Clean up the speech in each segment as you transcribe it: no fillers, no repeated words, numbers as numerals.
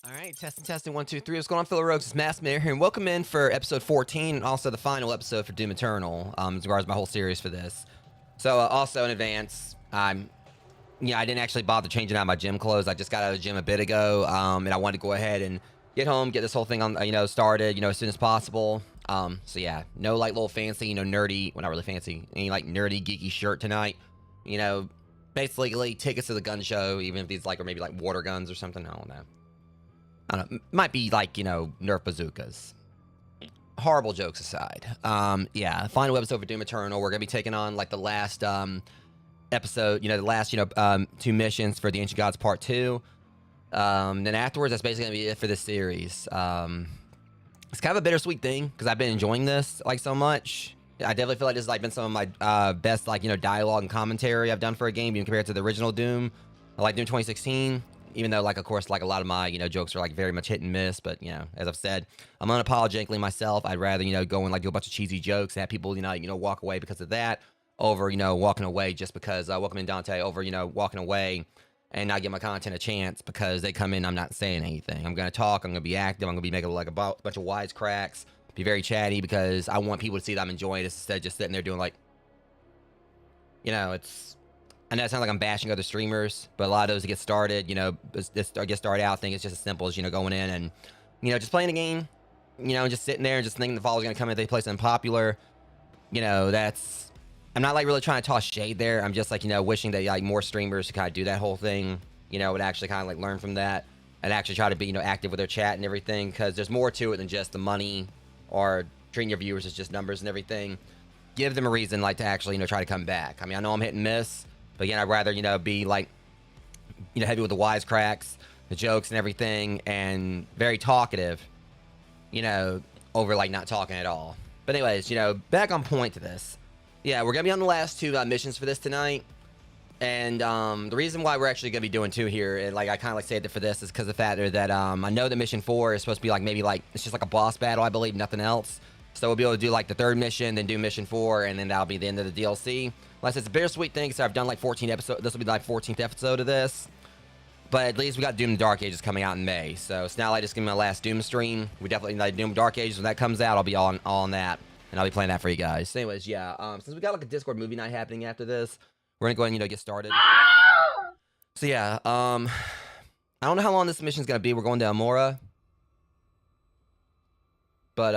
Alright, testing, 1, 2, 3. What's going on, fellow rogues? It's Maskman here, and welcome in for episode 14, and also the final episode for Doom Eternal, as regards my whole series for this. So, also in advance, I didn't actually bother changing out my gym clothes. I just got out of the gym a bit ago, and I wanted to go ahead and get home, get this whole thing on, started, as soon as possible. So yeah, no, like, little fancy, nerdy, well, not really fancy, any, like, nerdy, geeky shirt tonight. Basically, tickets to the gun show, even if these, like, or maybe, like, water guns or something, I don't know. Might be like, Nerf bazookas. Horrible jokes aside. Yeah, final episode for Doom Eternal. We're going to be taking on, like, the last, episode, the last, 2 missions for the Ancient Gods Part 2. Then afterwards, that's basically going to be it for this series. It's kind of a bittersweet thing, because I've been enjoying this, like, so much. I definitely feel like this has, like, been some of my, best, like, dialogue and commentary I've done for a game, even compared to the original Doom. Like Doom 2016. Even though, like, of course, like, a lot of my, jokes are, like, very much hit and miss. But, as I've said, I'm unapologetically myself. I'd rather, go and, like, do a bunch of cheesy jokes and have people, walk away because of that. Over, walking away just because, welcome in Dante, over, walking away and not give my content a chance because they come in, I'm not saying anything. I'm going to talk, I'm going to be active, I'm going to be making, like, a bunch of wisecracks, be very chatty because I want people to see that I'm enjoying this instead of just sitting there doing, like, it's... I know it sounds like I'm bashing other streamers, but a lot of those that get started, get started out, think it's just as simple as, going in and, just playing a game, and just sitting there and just thinking the followers going to come in if they play something popular. That's, I'm not, like, really trying to toss shade there. I'm just, like, wishing that, like, more streamers to kind of do that whole thing, would actually kind of, like, learn from that and actually try to be, active with their chat and everything, because there's more to it than just the money or treating your viewers as just numbers and everything. Give them a reason, like, to actually, try to come back. I mean, I know I'm hit and miss. But again, I'd rather, be like, heavy with the wisecracks, the jokes and everything, and very talkative, over, like, not talking at all. But anyways, back on point to this. Yeah, we're going to be on the last 2 missions for this tonight. And the reason why we're actually going to be doing 2 here, and, like, I kind of, like, saved it for this, is because of the fact that I know that mission 4 is supposed to be, like, maybe, like, it's just, like, a boss battle, I believe, nothing else. So we'll be able to do like the 3rd mission, then do mission 4, and then that'll be the end of the DLC. Unless it's a bittersweet thing, so I've done like 14 episodes. This will be like 14th episode of this. But at least we got Doom and Dark Ages coming out in May. So it's not like just gonna be my last Doom stream. We definitely like Doom and Dark Ages. When that comes out, I'll be all on that. And I'll be playing that for you guys. So anyways, yeah. Since we got like a Discord movie night happening after this, we're gonna go ahead and, get started. So yeah, I don't know how long this mission's gonna be. We're going to Amora. But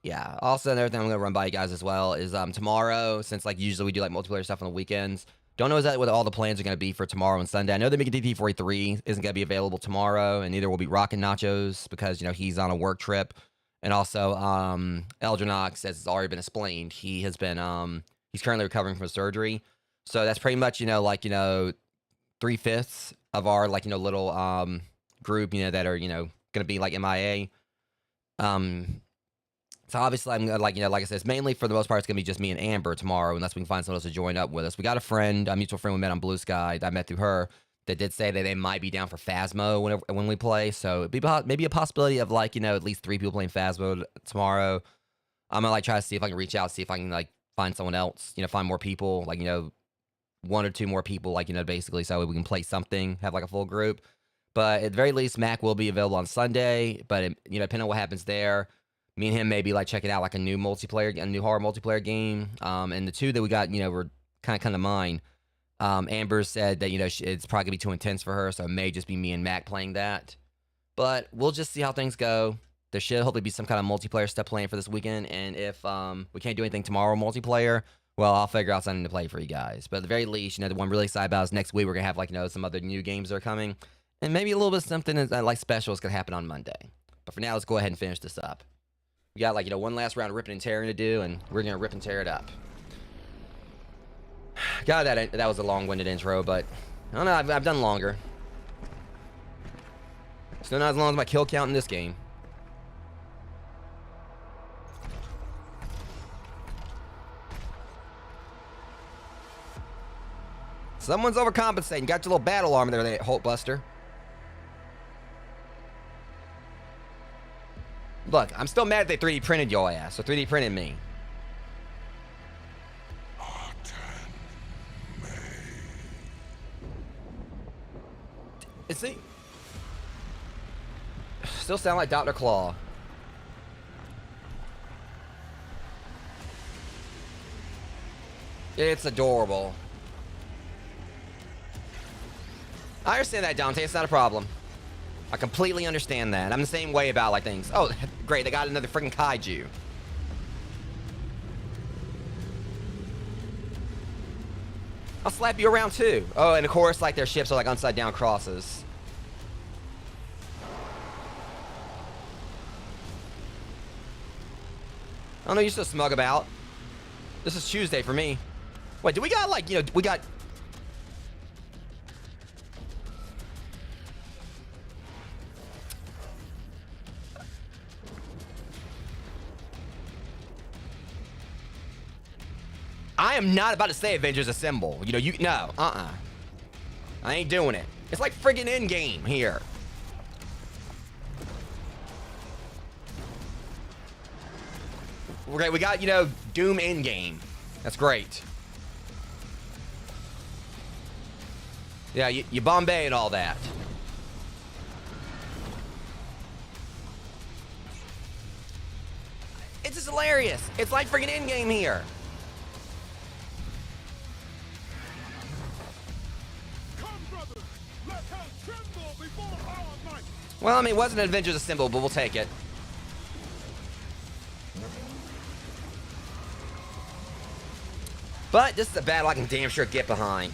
yeah. Also, another thing I'm gonna run by you guys as well is tomorrow, since like usually we do like multiplayer stuff on the weekends. Don't know exactly what all the plans are gonna be for tomorrow and Sunday. I know the Mickey DT43 isn't gonna be available tomorrow, and neither will be Rockin' Nachos because he's on a work trip. And also, Eldronox, as it's already been explained, he has been he's currently recovering from surgery. So that's pretty much 3/5 of our little group that are gonna be like MIA. So obviously I'm gonna like I said, it's mainly for the most part it's gonna be just me and Amber tomorrow, unless we can find someone else to join up with us. We got a friend, a mutual friend we met on Blue Sky that I met through her, that did say that they might be down for Phasmo when we play. So it'd be maybe a possibility of at least 3 people playing Phasmo tomorrow. I'm gonna try to see if I can reach out, see if I can find someone else, find more people, 1 or 2 more people, basically, so we can play something, have a full group. But at the very least, Mac will be available on Sunday. But depending on what happens there, me and him maybe checking out a new horror multiplayer game. And the 2 that we got, were kind of mine. Amber said that it's probably gonna be too intense for her, so it may just be me and Mac playing that. But we'll just see how things go. There should hopefully be some kind of multiplayer stuff playing for this weekend. And if we can't do anything tomorrow multiplayer, well, I'll figure out something to play for you guys. But at the very least, the one I'm really excited about is next week we're gonna have some other new games that are coming, and maybe a little bit of something special is gonna happen on Monday. But for now, let's go ahead and finish this up. We got one last round of ripping and tearing to do, and we're gonna rip and tear it up. God, that was a long-winded intro, but I don't know. I've done longer. Still not as long as my kill count in this game. Someone's overcompensating. Got your little battle armor there, Holt Buster. Look, I'm still mad they 3D printed your ass, so 3D printed me. Is he? Still sound like Dr. Claw. It's adorable. I understand that, Dante. It's not a problem. I completely understand that. I'm the same way about things. Oh, great. They got another freaking kaiju. I'll slap you around too. Oh, and of course, their ships are upside down crosses. I don't know you're so smug about. This is Tuesday for me. Wait, do we got we got... I am not about to say Avengers Assemble. No, I ain't doing it. It's like friggin' Endgame here. Okay, we got, Doom Endgame. That's great. Yeah, you Bombay and all that. It's just hilarious. It's like friggin' Endgame here. Well, I mean, it wasn't an Avengers Assemble, but we'll take it. But this is a battle I can damn sure get behind.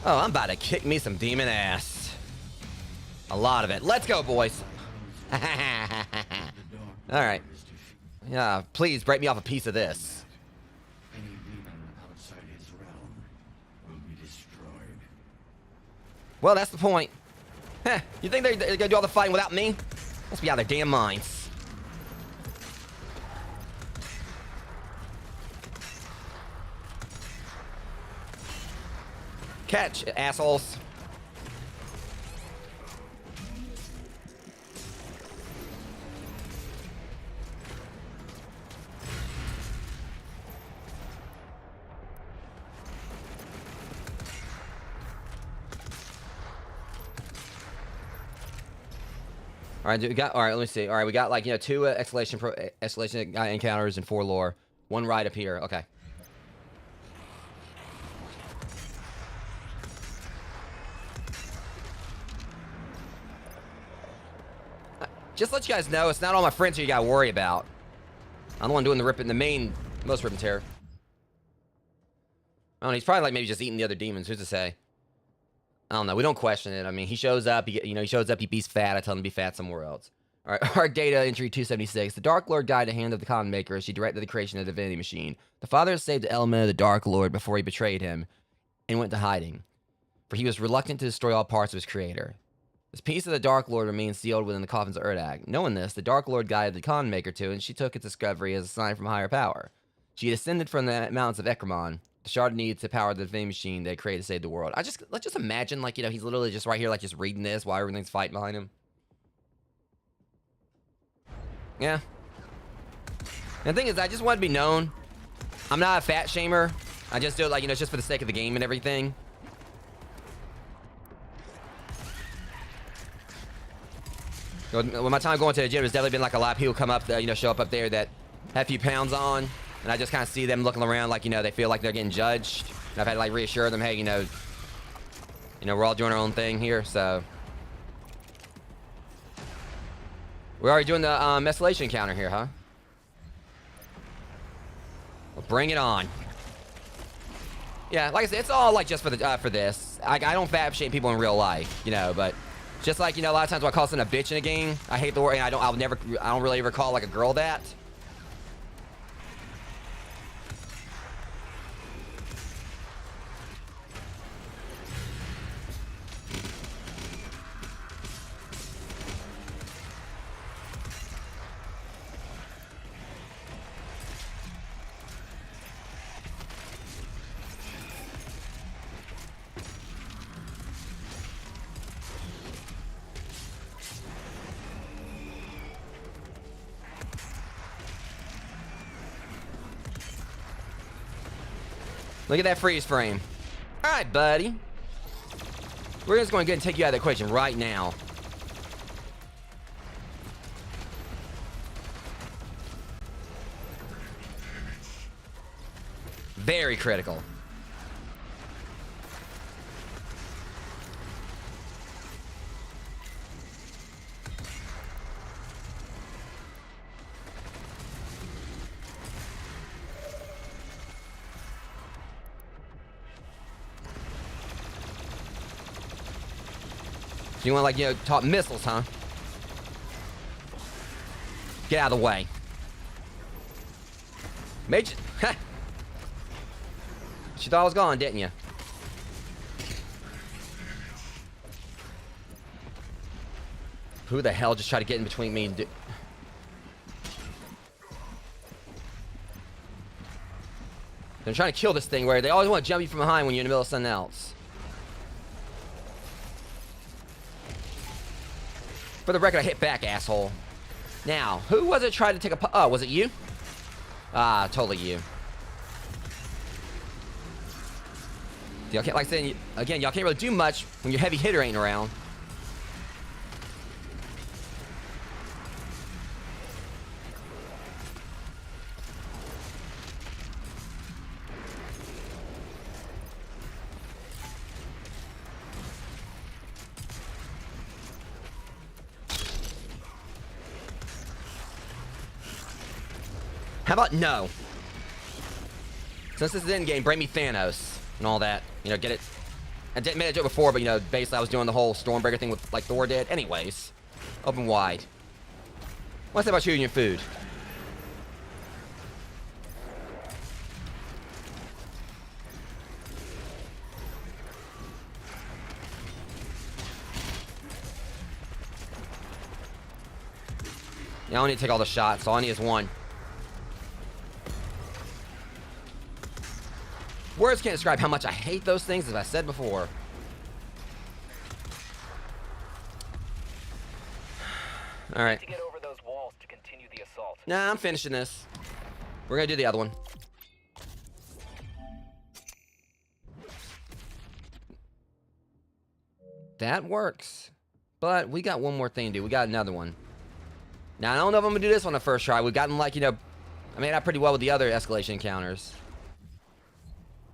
Oh, I'm about to kick me some demon ass. A lot of it. Let's go, boys. Alright. Yeah, please break me off a piece of this. Any demon outside his realm will be destroyed. Well, that's the point. Heh, you think they're gonna do all the fighting without me? Must be out of their damn minds. Catch, assholes. All right, we got. All right, let me see. All right, we got like 2 escalation encounters and 4 lore. 1 right up here. Okay. Just to let you guys know, it's not all my friends who you gotta worry about. I'm the one doing most rip and tear. I don't know, he's probably like maybe just eating the other demons. Who's to say? I don't know. We don't question it. I mean, he shows up. He shows up. He beats fat. I tell him to be fat somewhere else. All right. Arc data entry 276. The Dark Lord guided the hand of the Con Maker as she directed the creation of the Divinity Machine. The Father saved the element of the Dark Lord before he betrayed him and went to hiding, for he was reluctant to destroy all parts of his creator. This piece of the Dark Lord remains sealed within the coffins of Urdak. Knowing this, the Dark Lord guided the Con Maker to, and she took its discovery as a sign from higher power. She descended from the mountains of Ekramon, the shard needed to power the Divinity Machine they created to save the world. Let's just imagine, like, he's literally just right here, like, just reading this while everything's fighting behind him. Yeah. And the thing is, I just want to be known. I'm not a fat shamer. I just do it, like, it's just for the sake of the game and everything. When my time going to the gym, there's definitely been like a lot of people come up that, show up there that have a few pounds on, and I just kind of see them looking around like, they feel like they're getting judged. And I've had to like reassure them, hey, we're all doing our own thing here, so. We're already doing the escalation encounter here, huh? Well, bring it on. Yeah, like I said, it's all like just for the for this. I don't fat shame people in real life, but. Just like, a lot of times when I call someone a bitch in a game, I hate the word, and I don't really ever call like a girl that. Look at that freeze frame. All right, buddy. We're just going to go ahead and take you out of the equation right now. Very critical. You want, like, talk missiles, huh? Get out of the way. Major. She thought I was gone, didn't you? Who the hell just tried to get in between me and They're trying to kill this thing where they always want to jump you from behind when you're in the middle of something else. For the record, I hit back, asshole. Now, who was it trying to take a... Oh, was it you? Ah, totally you. Y'all can't, like I said, again, y'all can't really do much when your heavy hitter ain't around. How about no? Since this is Endgame, bring me Thanos and all that. Get it. I didn't manage it before, but basically I was doing the whole Stormbreaker thing with like Thor did. Anyways, open wide. What's that about you and your food? Yeah, I don't need to take all the shots. All I need is one. Words can't describe how much I hate those things, as I said before. All right. To get over those walls to continue the assault. Nah, I'm finishing this. We're gonna do the other one. That works. But we got one more thing to do. We got another one. Now, I don't know if I'm going to do this on the first try. We've gotten, like, you know, I made out pretty well with the other escalation encounters.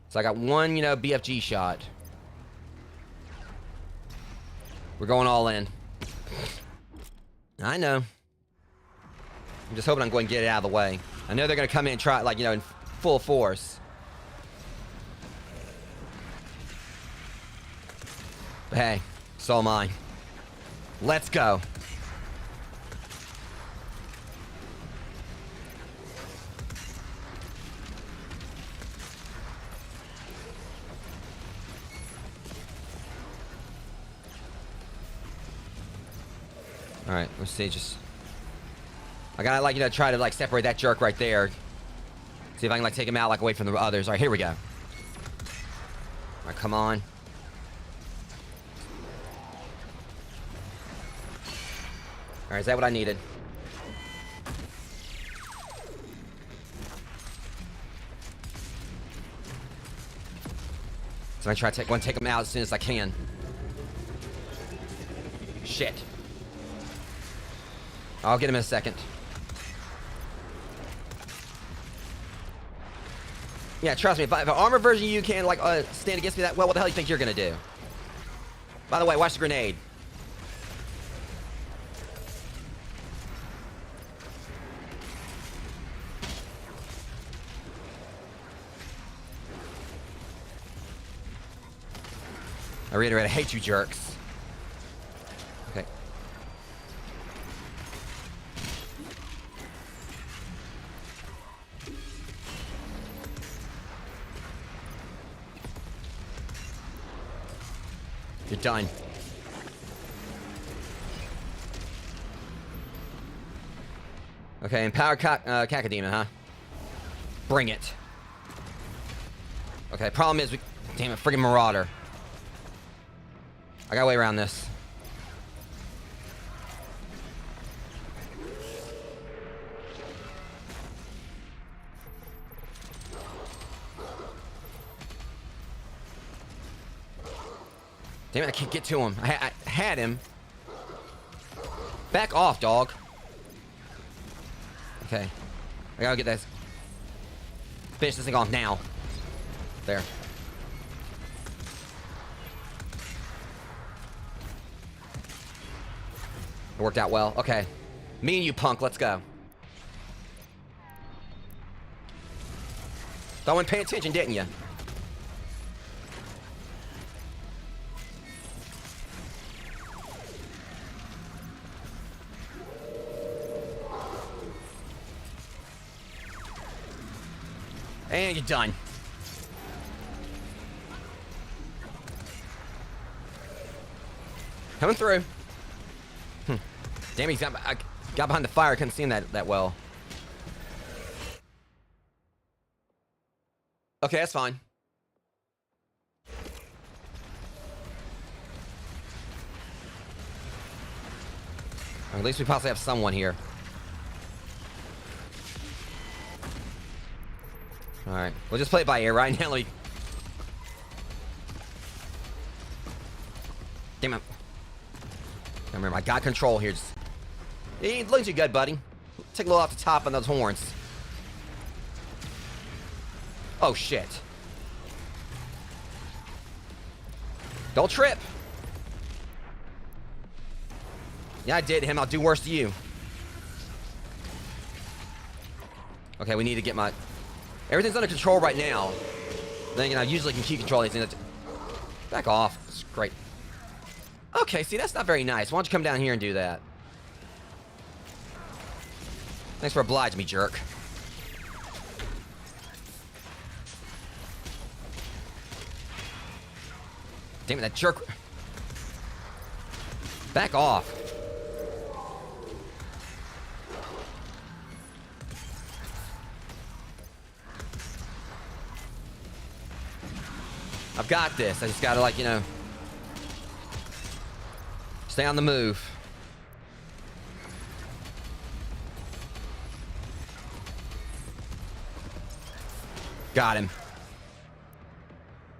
So I got one, you know, BFG shot. We're going all in. I know. I'm just hoping I'm going to get it out of the way. I know they're going to come in and try, like, you know, in full force. But hey, it's all mine. Let's go. Alright, let's see, just... I gotta, like, you know, try to, like, separate that jerk right there. See if I can, like, take him out, like, away from the others. Alright, here we go. Alright, come on. Alright, is that what I needed? So I'm gonna take him out as soon as I can. Shit. I'll get him in a second. Yeah, trust me, if an armor version of you can, like, stand against me that well, what the hell do you think you're gonna do? By the way, watch the grenade. I reiterate, I hate you jerks. Okay. You're done. Okay, empower Cacodemon, huh? Bring it. Okay, problem is damn it, friggin' Marauder. I got a way around this. Damn it, I can't get to him. I had him. Back off, dog. Okay. I gotta get this. Finish this thing off now. There. It worked out well. Okay. Me and you, punk. Let's go. Thought I wasn't paying attention, didn't you? And you're done. Coming through. Damn, I got behind the fire. I couldn't see him that well. Okay, that's fine. Or at least we possibly have someone here. Alright, we'll just play it by ear right now. Let me... Damn it. Remember, I got control here. Just... He looks you good, buddy. Take a little off the top on those horns. Oh, shit. Don't trip. Yeah, I did him. I'll do worse to you. Okay, we need to get my... Everything's under control right now. Then again, I usually can keep control of these things. Back off. It's great. Okay, see, that's not very nice. Why don't you come down here and do that? Thanks for obliging me, jerk. Damn it, that jerk. Back off. I've got this. I just gotta, like, you know, stay on the move. Got him.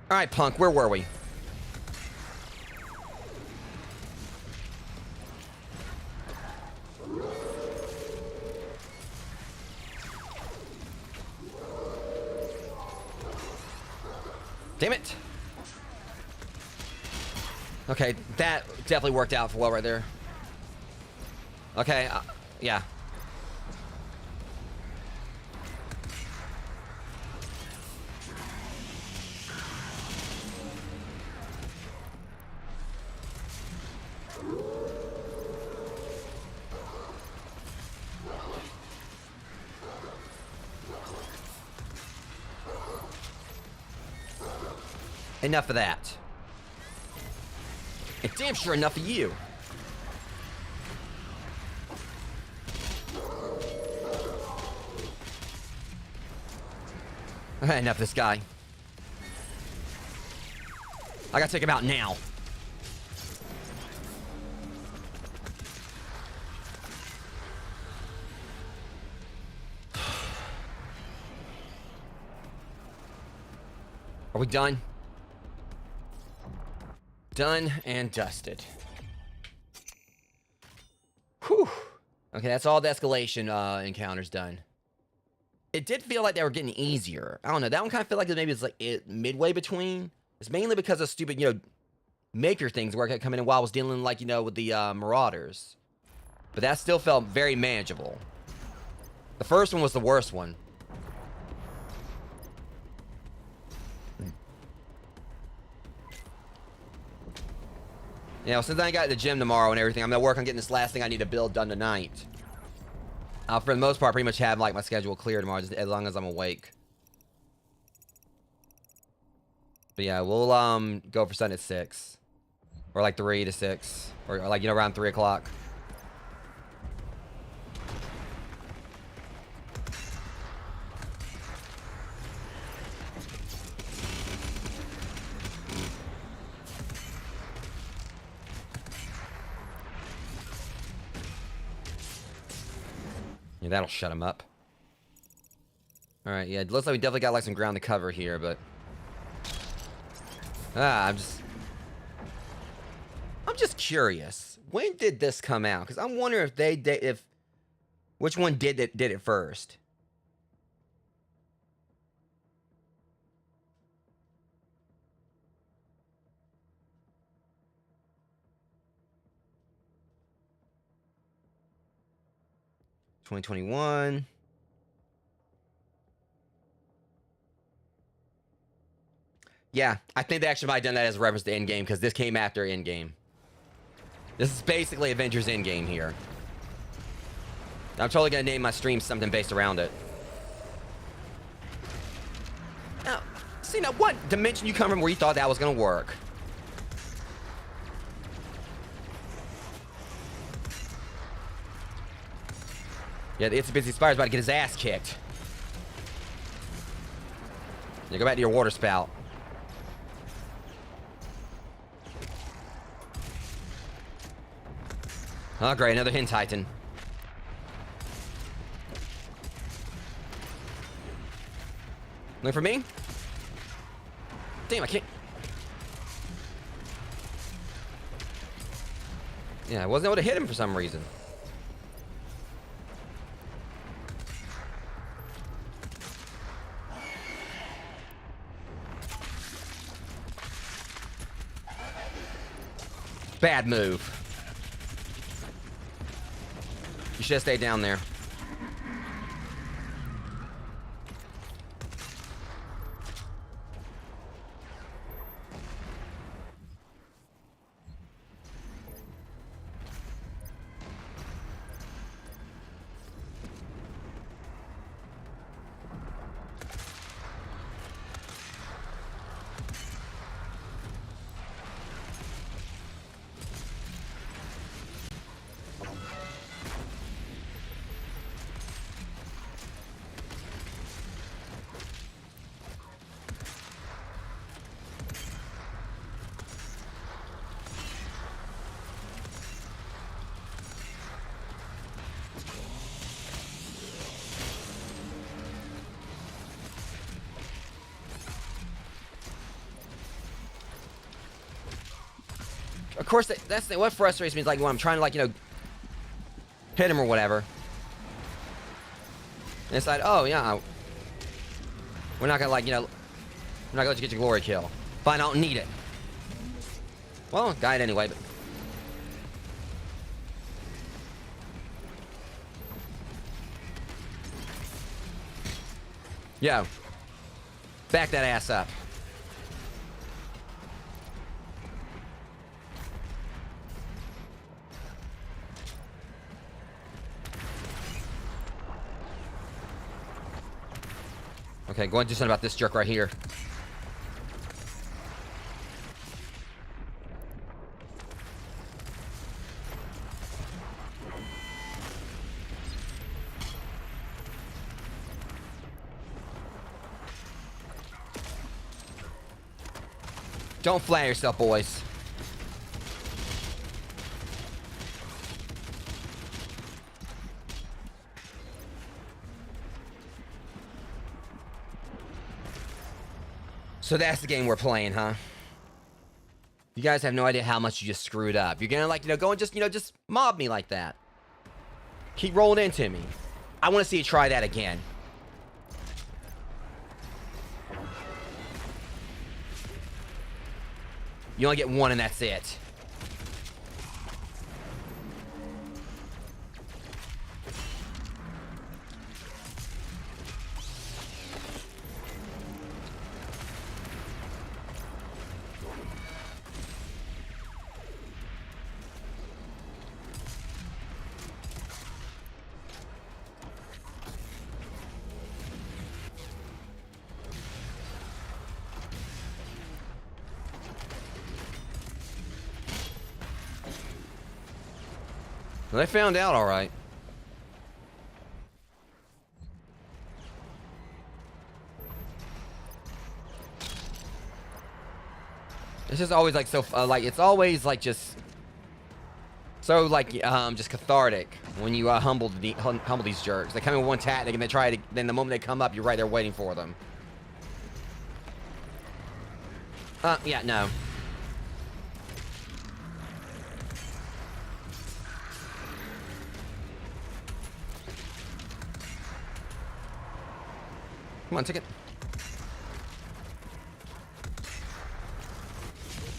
All right, punk, where were we? Damn it. Okay, that definitely worked out for well right there. Okay, yeah. Enough of that. And damn sure enough of you. Okay, enough of this guy. I gotta take him out now. Are we done? Done and dusted. Whew. Okay, that's all the escalation encounters done. It did feel like they were getting easier. I don't know. That one kind of felt like maybe it's like midway between. It's mainly because of stupid, maker things where I kept coming in while I was dealing, like, with the marauders. But that still felt very manageable. The first one was the worst one. Since I got the gym tomorrow and everything, I'm gonna work on getting this last thing I need to build done tonight. For the most part, pretty much have like my schedule clear tomorrow, just as long as I'm awake. But yeah, we'll go for Sunday at 6, or like 3 to 6, or like around 3 o'clock. Yeah, that'll shut him up. Alright, yeah, it looks like we definitely got like some ground to cover here, but... I'm just curious. When did this come out? Because I'm wondering if which one did it first. $2021. Yeah, I think they actually might have done that as a reference to Endgame, because this came after Endgame. This is basically Avengers Endgame here. I'm totally going to name my stream something based around it. Now, see, now what dimension you come from where you thought that was going to work? Yeah, the It's a Busy Spider's about to get his ass kicked. Yeah, go back to your water spout. Oh, great, another Hen Titan. Looking for me? Damn, I can't... Yeah, I wasn't able to hit him for some reason. Bad move. You should have stayed down there. Of course, that's what frustrates me is like when I'm trying to like, hit him or whatever. And it's like, oh yeah, we're not gonna like, I'm not gonna let you get your glory kill. Fine, I don't need it. Well, died anyway, but... Yo. Back that ass up. Okay, go and do something about this jerk right here. Don't flatter yourself, boys. So that's the game we're playing, huh? You guys have no idea how much you just screwed up. You're gonna, like, go and just, just mob me like that. Keep rolling into me. I want to see you try that again. You only get one and that's it. Well, they found out all right. It's just always like so, like it's always like just so like just cathartic when you humble these jerks. They come in one tactic and they try to. Then the moment they come up, you're right there waiting for them. Yeah, no. Come on, take it.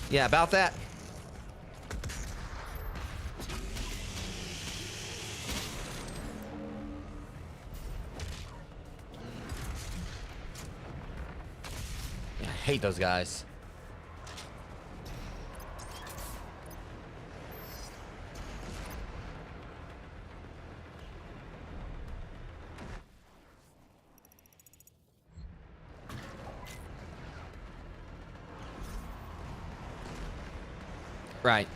Yeah, about that. Yeah, I hate those guys. Right.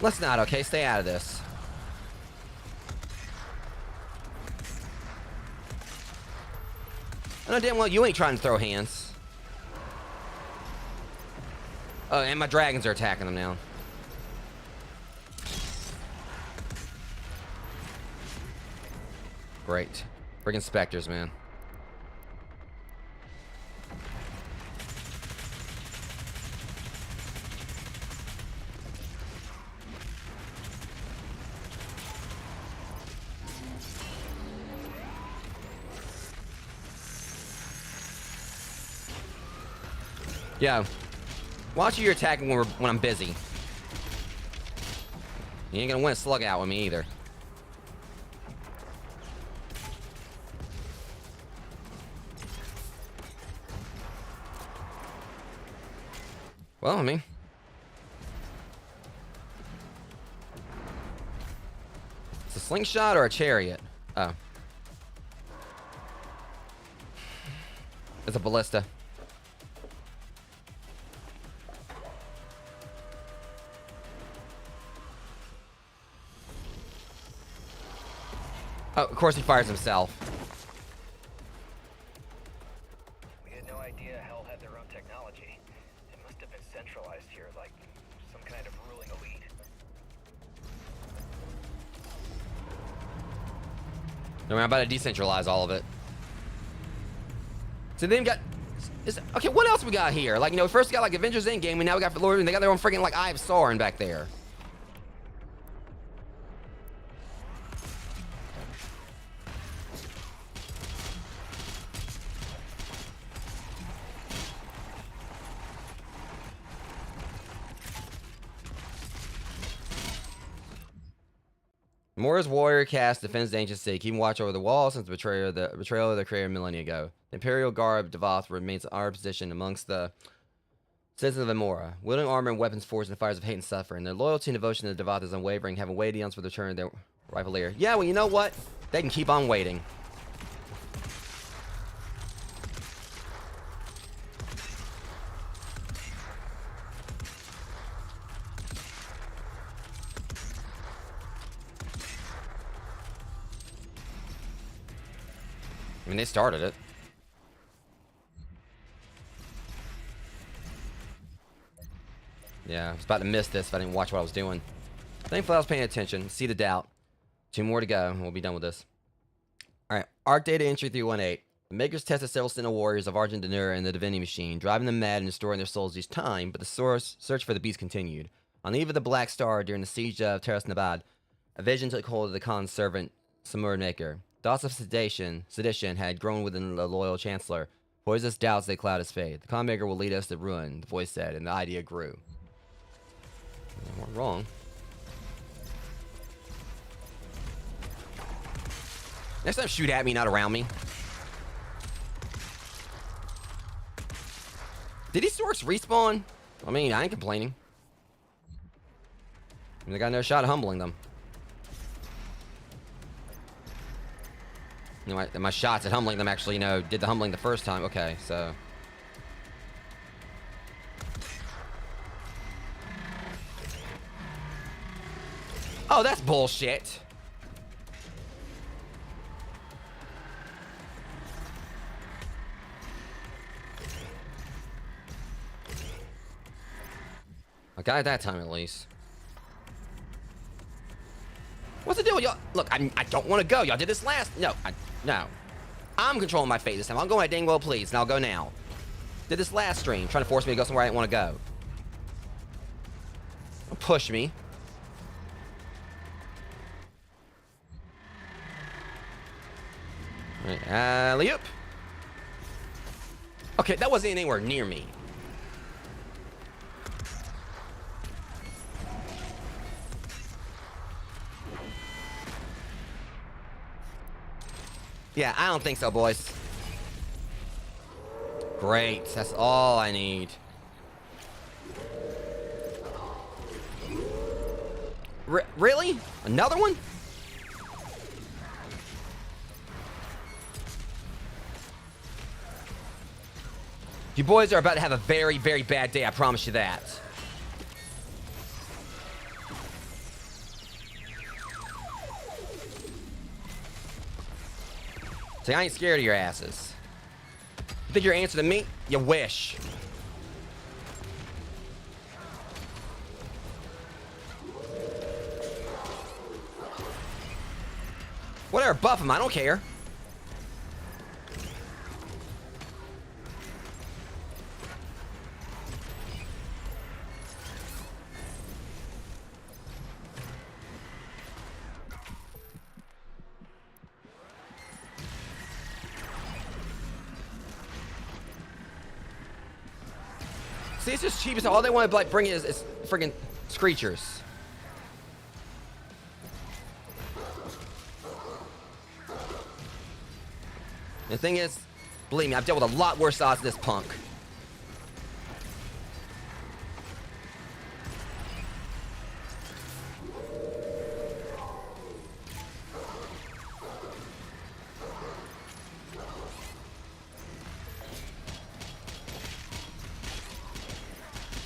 Let's not, okay? Stay out of this. I know damn well you ain't trying to throw hands. Oh, and my dragons are attacking them now. Great. Friggin' specters, man. Yeah. Watch your attacking when I'm busy. You ain't gonna win a slug out with me either. Well, I mean. It's a slingshot or a chariot? Oh. It's a ballista. Oh, of course he fires himself. We had no idea Hell had their own technology. It must must have been centralized here, like some kind of ruling elite. No, I'm about to decentralize all of it. So then we got... okay, what else we got here? Like, you know, we first got, like, Avengers Endgame, and now we got Lord, and they got their own freaking, like, Eye of Sauron back there. Mora's warrior caste defends the ancient city, keeping watch over the wall since the betrayal of the creator millennia ago. The Imperial Guard of Devoth remains in our position amongst the citizens of Mora, wielding armor and weapons forged in the fires of hate and suffering. Their loyalty and devotion to the Devoth is unwavering, having waited eons for the return of their rightful leader. Yeah, well, you know what? They can keep on waiting. I mean, they started it. Yeah, I was about to miss this if I didn't watch what I was doing. Thankfully, I was paying attention. See the doubt. 2 more to go, and we'll be done with this. Alright, Arc Data Entry 318. The makers tested several Sentinel warriors of Argent Denura in the Divinity Machine, driving them mad and destroying their souls each time, but the search for the beast continued. On the eve of the Black Star, during the siege of Teras Nabad, a vision took hold of the Khan's servant, Samur Maker. Thoughts of sedition had grown within the loyal chancellor. Poisonous doubts they cloud his fate. The Khan Maker will lead us to ruin, the voice said, and the idea grew. I weren't wrong. Next time, shoot at me, not around me. Did these orcs respawn? I mean, I ain't complaining. I mean, they got no shot at humbling them. You know, my shots at humbling them actually, you know, did the humbling the first time. Okay, so. Oh, that's bullshit. I got it that time at least. What's the deal with y'all? Look, I don't want to go. Y'all did this last. No. I'm controlling my fate this time. I'm going my dang well, please, and I'll go now. Did this last stream, trying to force me to go somewhere I didn't want to go. Don't push me. Alright, alley-oop. Okay, that wasn't anywhere near me. Yeah, I don't think so, boys. Great, that's all I need. Really? Another one? You boys are about to have a very, very bad day, I promise you that. See, I ain't scared of your asses. You think your answer to me? You wish. Whatever, buff him, I don't care. See, it's just cheap as all they want to like bring is friggin' screechers. The thing is, believe me, I've dealt with a lot worse odds than this punk.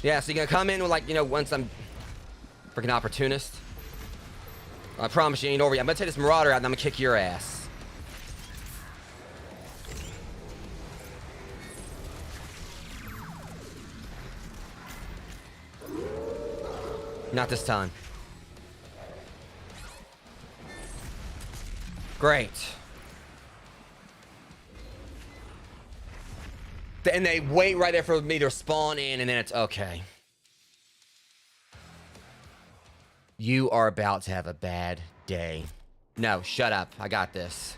Yeah, so you're gonna come in with, like, you know, once I'm freaking opportunist. I promise you ain't over yet. I'm gonna take this Marauder out and I'm gonna kick your ass. Not this time. Great. And they wait right there for me to spawn in, and then it's okay. You are about to have a bad day. No, shut up. I got this.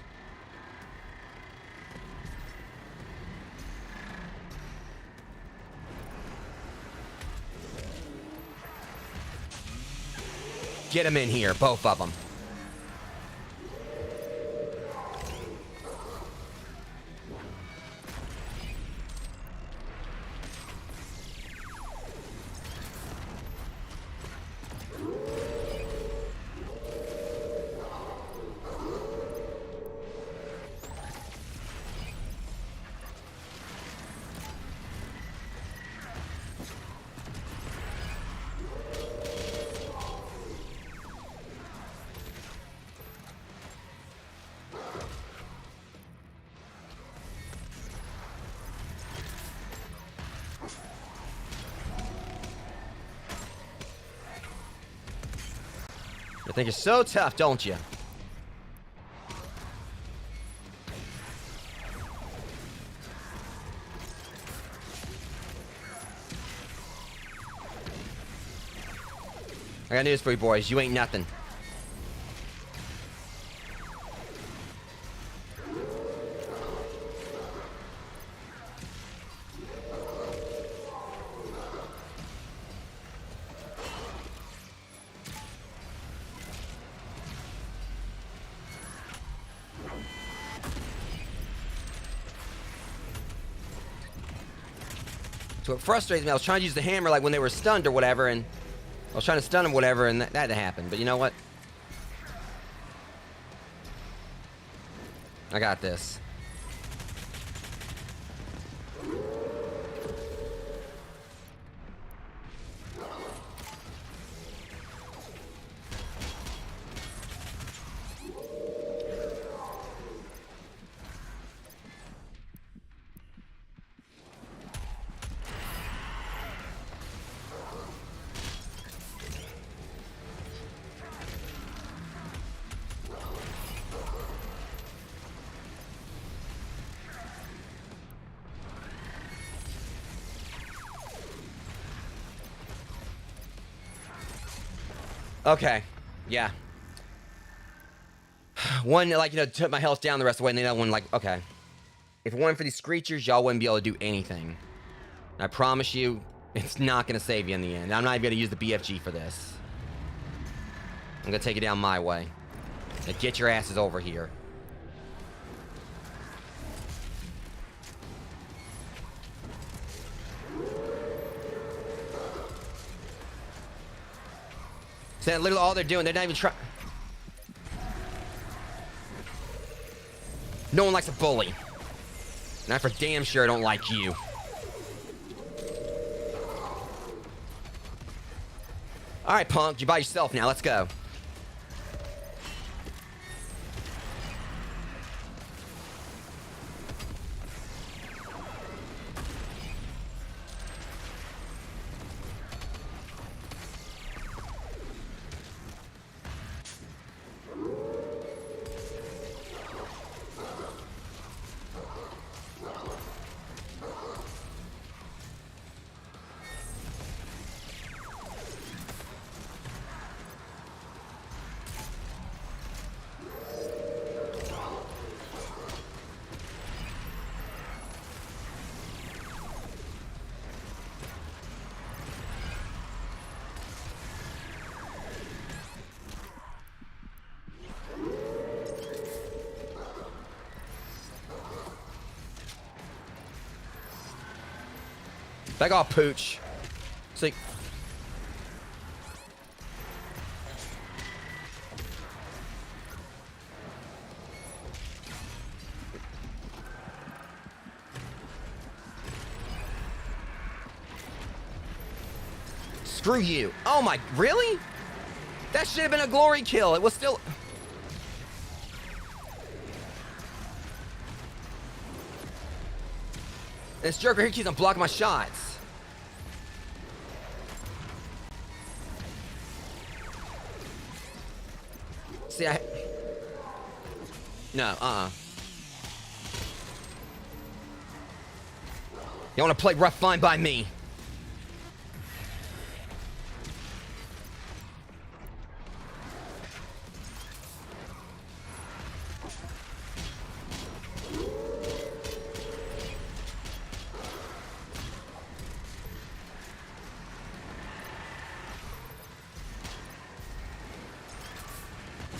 Get them in here, both of them. You think you're so tough, don't you? I got news for you boys. You ain't nothing. So what frustrates me, I was trying to use the hammer like when they were stunned or whatever, and I was trying to stun them whatever, and that happened. But you know what? I got this. Okay, yeah. One, like, you know, took my health down the rest of the way, and the other one, like, okay. If it weren't for these creatures, y'all wouldn't be able to do anything. And I promise you, it's not going to save you in the end. I'm not even going to use the BFG for this. I'm going to take it down my way. Now get your asses over here. So literally all they're doing, they're not even trying. No one likes a bully. And I for damn sure don't like you. Alright, punk, you're by yourself now, let's go. Back off, pooch. See. Screw you. Oh my, really? That should have been a glory kill. It was still... This jerker here keeps on blocking my shots. See, no, You want to play rough? Fine by me.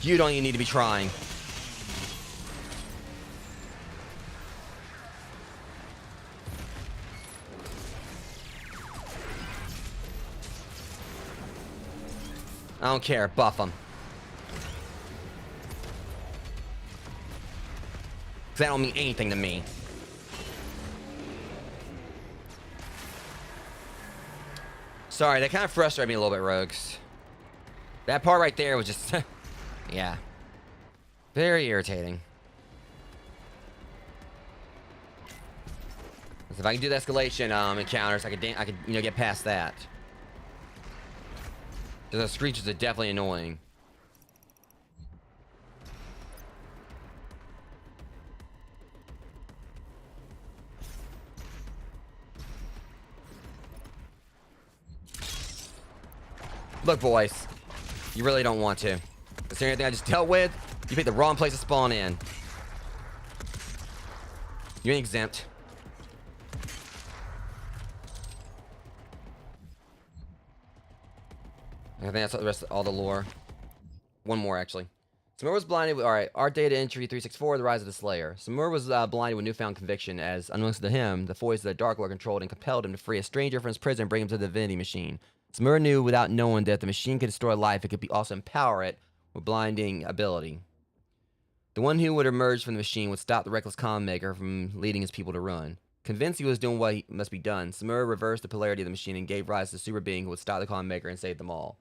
You don't even need to be trying. I don't care. Buff them. That don't mean anything to me. Sorry, that kind of frustrated me a little bit, Rogues. That part right there was just... yeah. Very irritating. If I can do the escalation encounters, I could get past that. Because those screeches are definitely annoying. Look, boys. You really don't want to. Is there anything I just dealt with? You picked the wrong place to spawn in. You ain't exempt. I think that's the rest of all the lore. One more, actually. Samur was blinded with... Alright, Art Data Entry 364, The Rise of the Slayer. Samur was blinded with newfound conviction as, unbeknownst to him, the voice of the Dark Lord controlled and compelled him to free a stranger from his prison and bring him to the Divinity Machine. Samur knew without knowing that if the machine could destroy life, it could also empower it with blinding ability. The one who would emerge from the machine would stop the reckless comm maker from leading his people to ruin. Convinced he was doing what must be done, Samur reversed the polarity of the machine and gave rise to the super being who would stop the comm maker and save them all.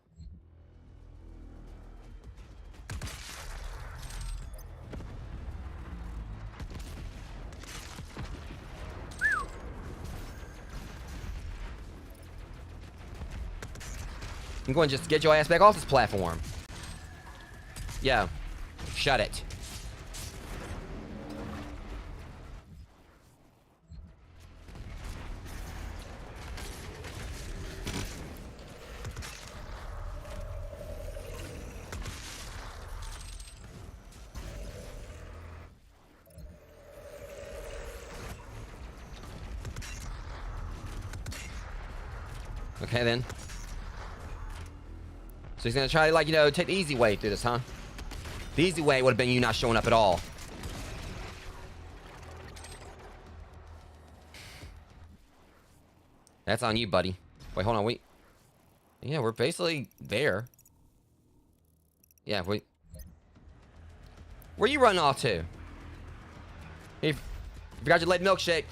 I'm going to just get your ass back off this platform. Yo, shut it. Okay, then. So he's gonna try to, like, you know, take the easy way through this, huh? The easy way would have been you not showing up at all. That's on you, buddy. Wait, hold on, wait. Yeah, we're basically there. Yeah, wait. Where you running off to? Hey, forgot your lead milkshake.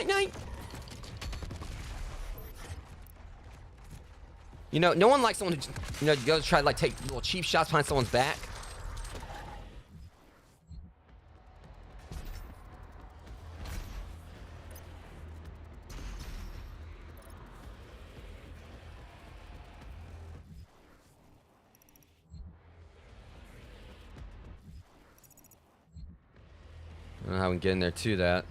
Night. You know, no one likes someone to, you know, go try to, like, take little cheap shots behind someone's back. I don't know how we can get in there to that.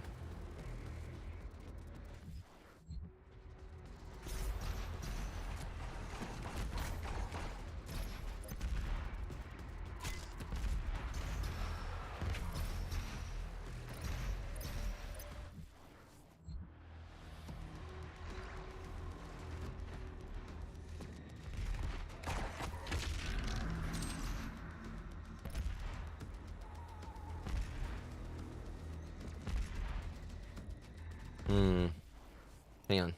Hang on.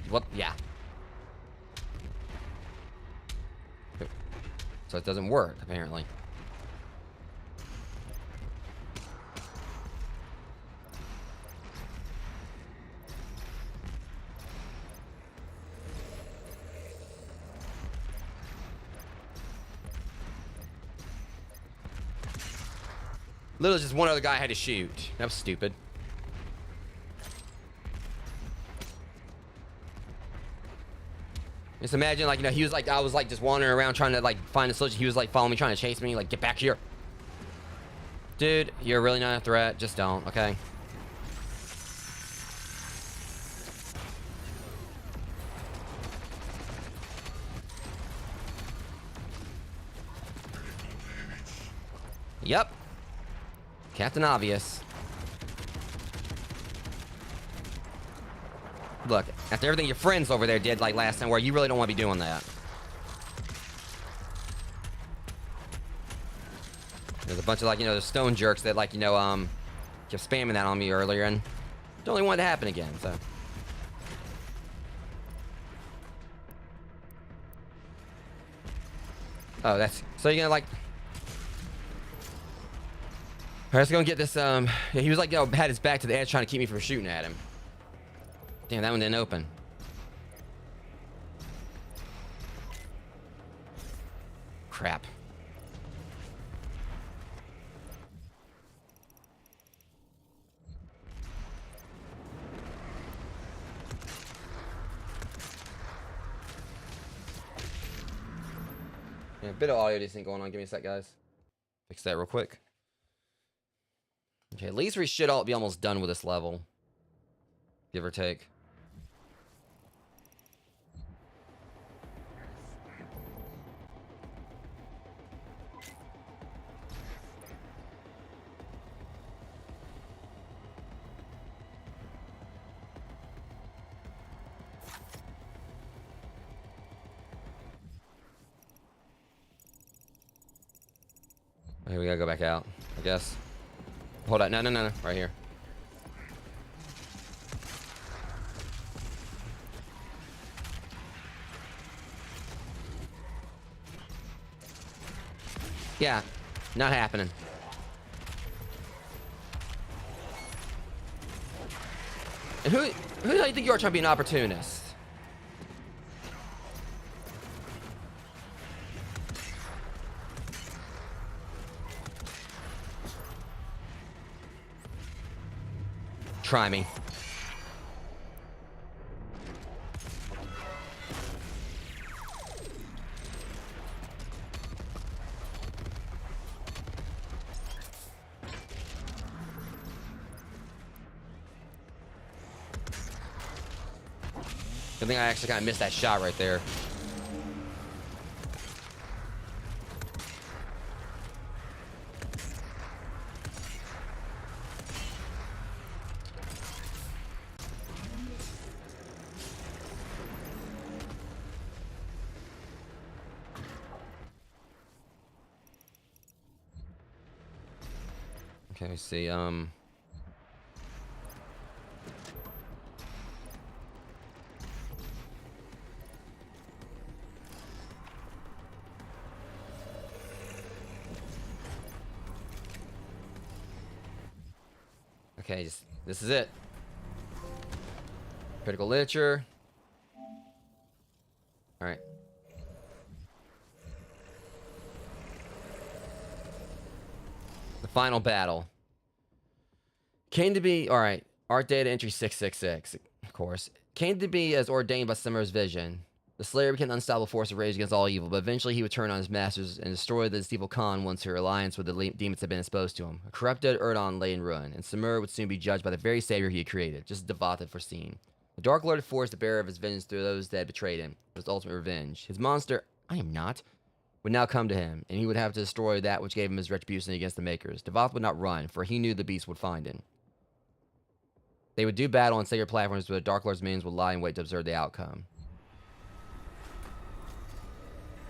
What? Yeah. So it doesn't work, apparently. Literally just one other guy I had to shoot. That was stupid. Just imagine, like, you know, he was like, I was like just wandering around trying to like find a solution. He was like following me, trying to chase me, like, get back here. Dude, you're really not a threat. Just don't, okay? Yep. Captain Obvious. Look, after everything your friends over there did like last time, where you really don't want to be doing that. There's a bunch of, like, you know, the stone jerks that, like, you know, kept spamming that on me earlier, and don't really want it to happen again, so. Oh, that's, so you're gonna, like, all right, let's go and get this, yeah, he was, like, you know, had his back to the edge trying to keep me from shooting at him. Damn, that one didn't open. Crap. Yeah, a bit of audio desync going on. Give me a sec, guys. Fix that real quick. Okay, at least we should all be almost done with this level. Give or take. Okay, we gotta go back out, I guess. Hold on, no, right here. Yeah, not happening. And who do you think you are trying to be an opportunist? Try me. I think I actually kind of missed that shot right there. Okay, let's see, okay, this is it. Critical literature. All right. The final battle. Came to be, all right, art data entry 666, of course. Came to be as ordained by Simmer's vision. The Slayer became an unstoppable force of rage against all evil, but eventually he would turn on his masters and destroy this evil Khan once her alliance with the demons had been exposed to him. A corrupted Erdon lay in ruin, and Simmer would soon be judged by the very savior he had created, just as Devoth had foreseen. The Dark Lord had forced the bearer of his vengeance through those that had betrayed him, for his ultimate revenge. His monster, I am not, would now come to him, and he would have to destroy that which gave him his retribution against the Makers. Devoth would not run, for he knew the beast would find him. They would do battle on sacred platforms where the Dark Lord's minions would lie in wait to observe the outcome.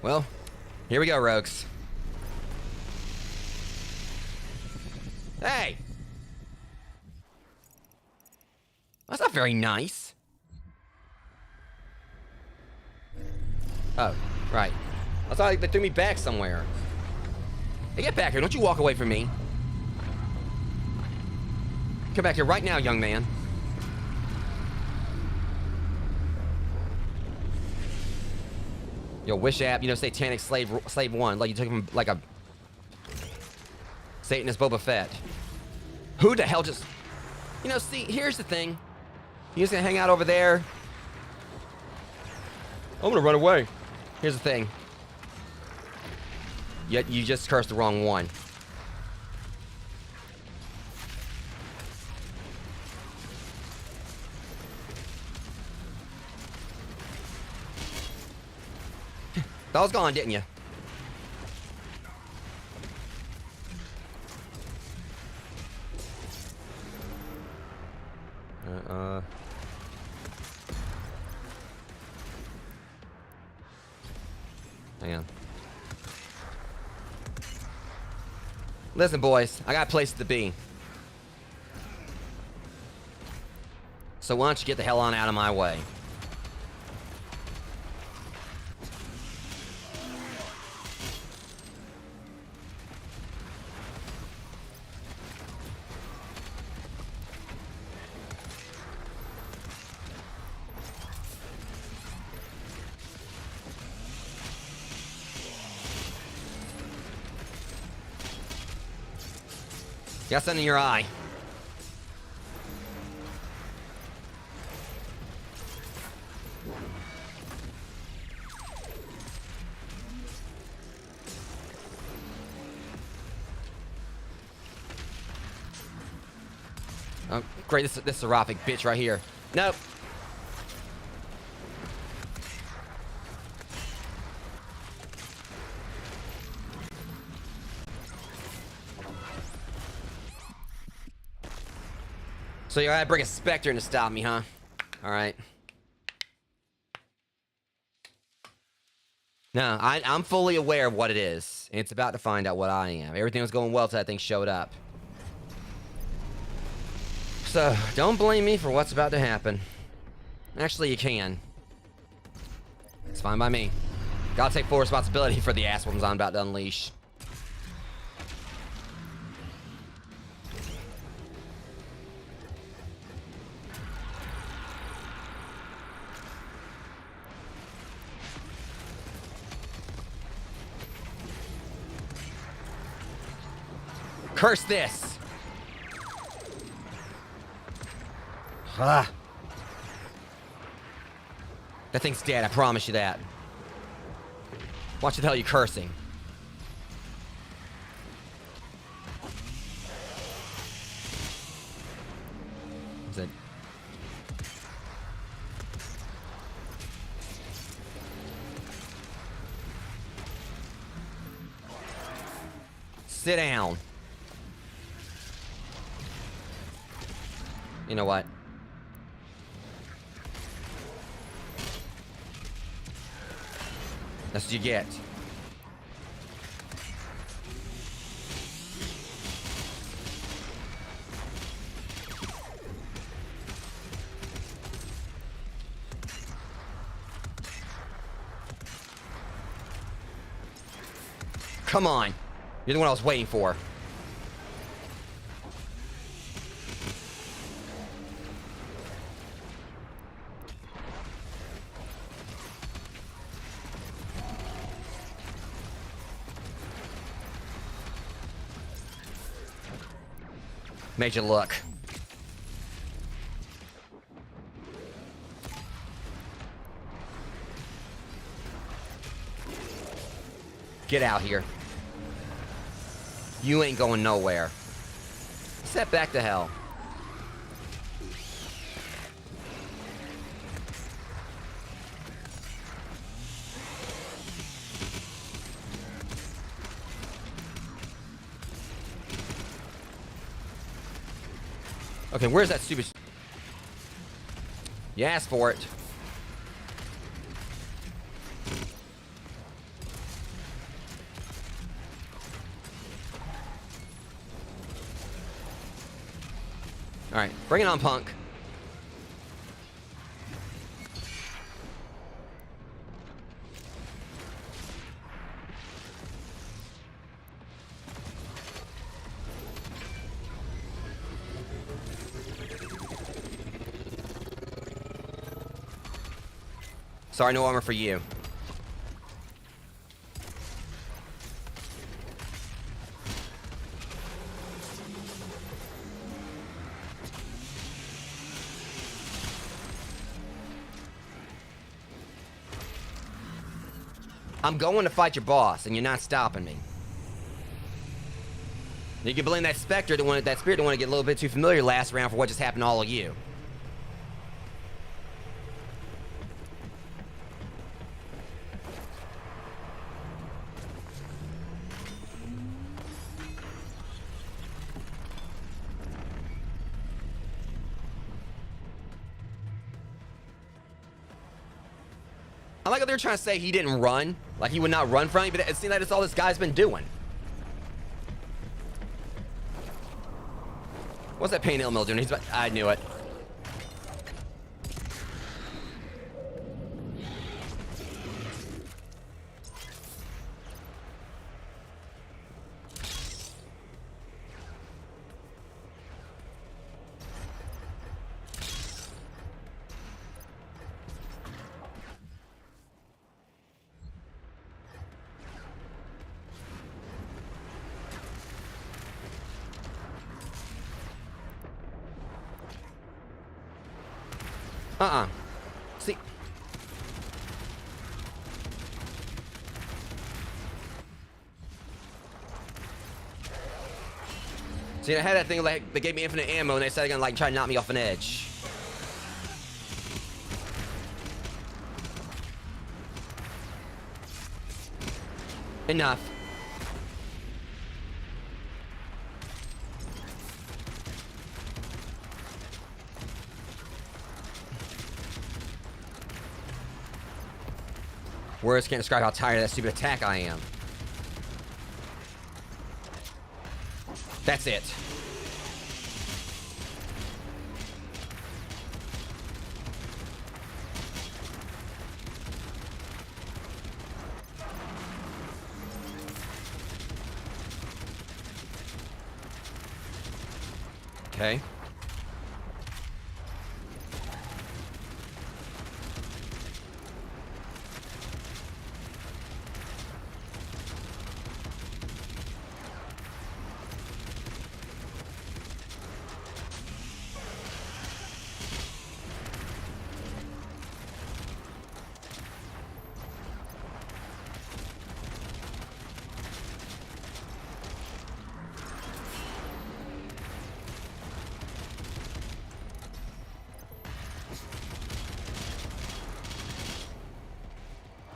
Well, here we go, rogues. Hey! That's not very nice. Oh, right. I thought they threw me back somewhere. Hey, get back here. Don't you walk away from me. Come back here right now, young man. Yo, wish app, you know, satanic slave one. Like you took him like a Satan is Boba Fett. Who the hell just... You know, see, here's the thing. You just gonna hang out over there. I'm gonna run away. Here's the thing. Yet you just cursed the wrong one. That was gone, didn't you? Hang on. Listen, boys, I got places to be. So why don't you get the hell on out of my way? Got something in your eye. Oh, great, this seraphic bitch right here. Nope. So you gotta bring a Spectre in to stop me, huh? Alright. No, I'm fully aware of what it is. And it's about to find out what I am. Everything was going well till that thing showed up. So, don't blame me for what's about to happen. Actually, you can. It's fine by me. Gotta take full responsibility for the ass whoopings I'm about to unleash. Curse this! Ah. That thing's dead, I promise you that. Watch the hell you cursing. Is it? Sit down. You know what? That's what you get. Come on. You're the one I was waiting for. Made you look. Get out here. You ain't going nowhere. Step back to hell. Okay, where's that stupid... You asked for it. Alright, bring it on, punk. Sorry, no armor for you. I'm going to fight your boss, and you're not stopping me. You can blame that specter, that spirit, to want to get a little bit too familiar last round for what just happened to all of you. I like how they're trying to say he didn't run, like he would not run from me, but it seems like that's all this guy's been doing. What's that pain mill doing? He's about, I knew it. See. See, I had that thing like they gave me infinite ammo and they said they're gonna like try to knock me off an edge. Enough. Words can't describe how tired of that stupid attack I am. That's it. Okay.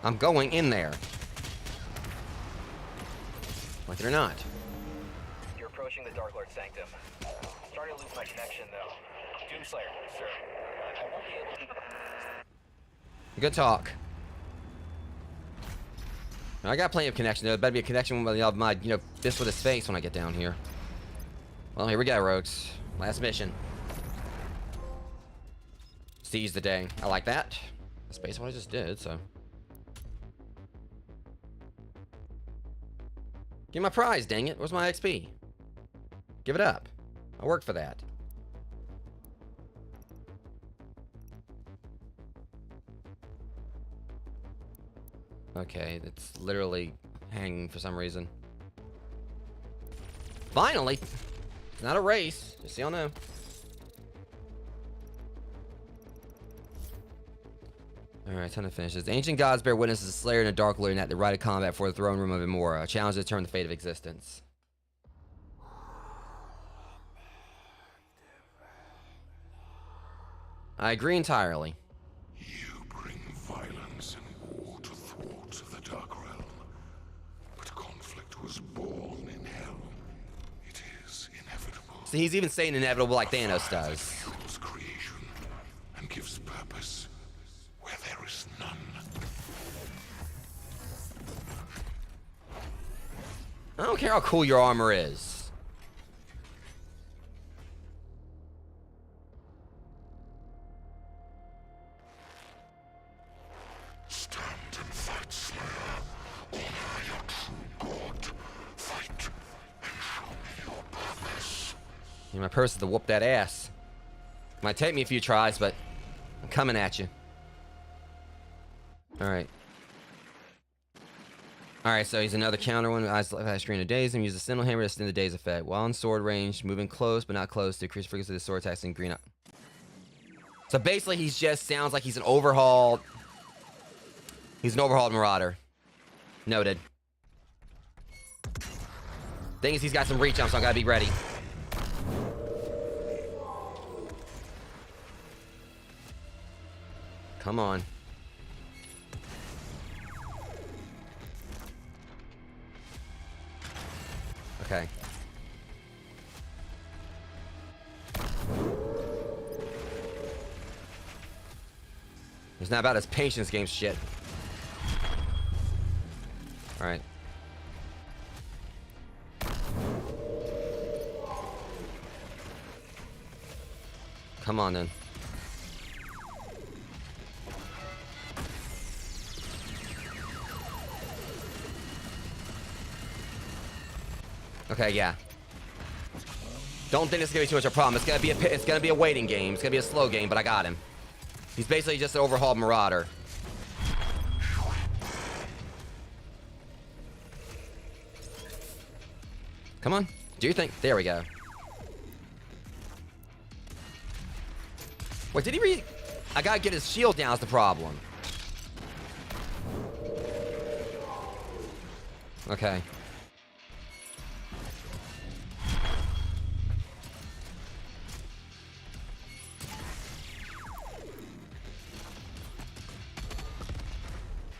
I'm going in there. Like it or not. You're approaching the Dark Lord Sanctum. Starting to lose my connection, though. Doomslayer, sir. I won't be able to... Good talk. Now, I got plenty of connection. There better be a connection with my, fist with his face when I get down here. Well, here we go, rogues. Last mission. Seize the day. I like that. That's basically what I just did, so... Give me my prize, dang it. Where's my XP? Give it up. I worked for that. Okay, it's literally hanging for some reason. Finally! It's not a race, just so y'all know. Alright, time to finish this. The ancient gods bear witness as a slayer and a dark lord at the right of combat for the throne room of Imora, a challenge to determine the fate of existence. I agree entirely. You bring violence and war to thwarts of the Dark Realm. But conflict was born in hell. It is inevitable. See, he's even saying inevitable like Thanos does. Fuels creation and gives purpose where there is none. I don't care how cool your armor is. Stand and fight, Slayer. Honor your true God. Fight and show me your purpose. My purpose is to whoop that ass. Might take me a few tries, but I'm coming at you. Alright. Alright, so he's another counter one. Eyes screen of daze and use the Sentinel Hammer to extend the daze effect. While in sword range, moving close but not close to increase frequency of the sword attacks and green up. So basically, he's just sounds like he's an overhauled. He's an overhauled Marauder. Noted. Thing is, he's got some reach on, so I gotta be ready. Come on. Okay. It's not about his patience game shit. Alright. Come on then. Okay, yeah. Don't think this is gonna be too much of a problem. It's gonna be a waiting game. It's gonna be a slow game, but I got him. He's basically just an overhauled Marauder. Come on, do your thing. There we go. Wait, did he I gotta get his shield down is the problem. Okay.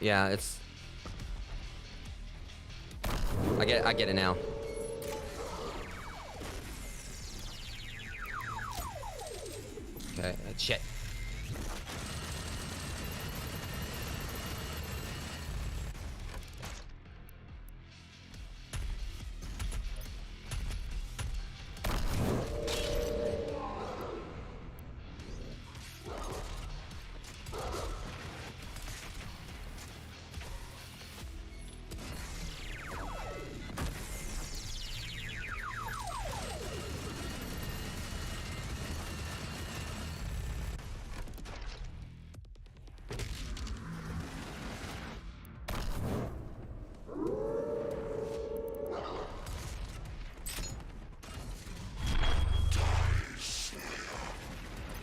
Yeah, it's... I get it now. Okay, shit.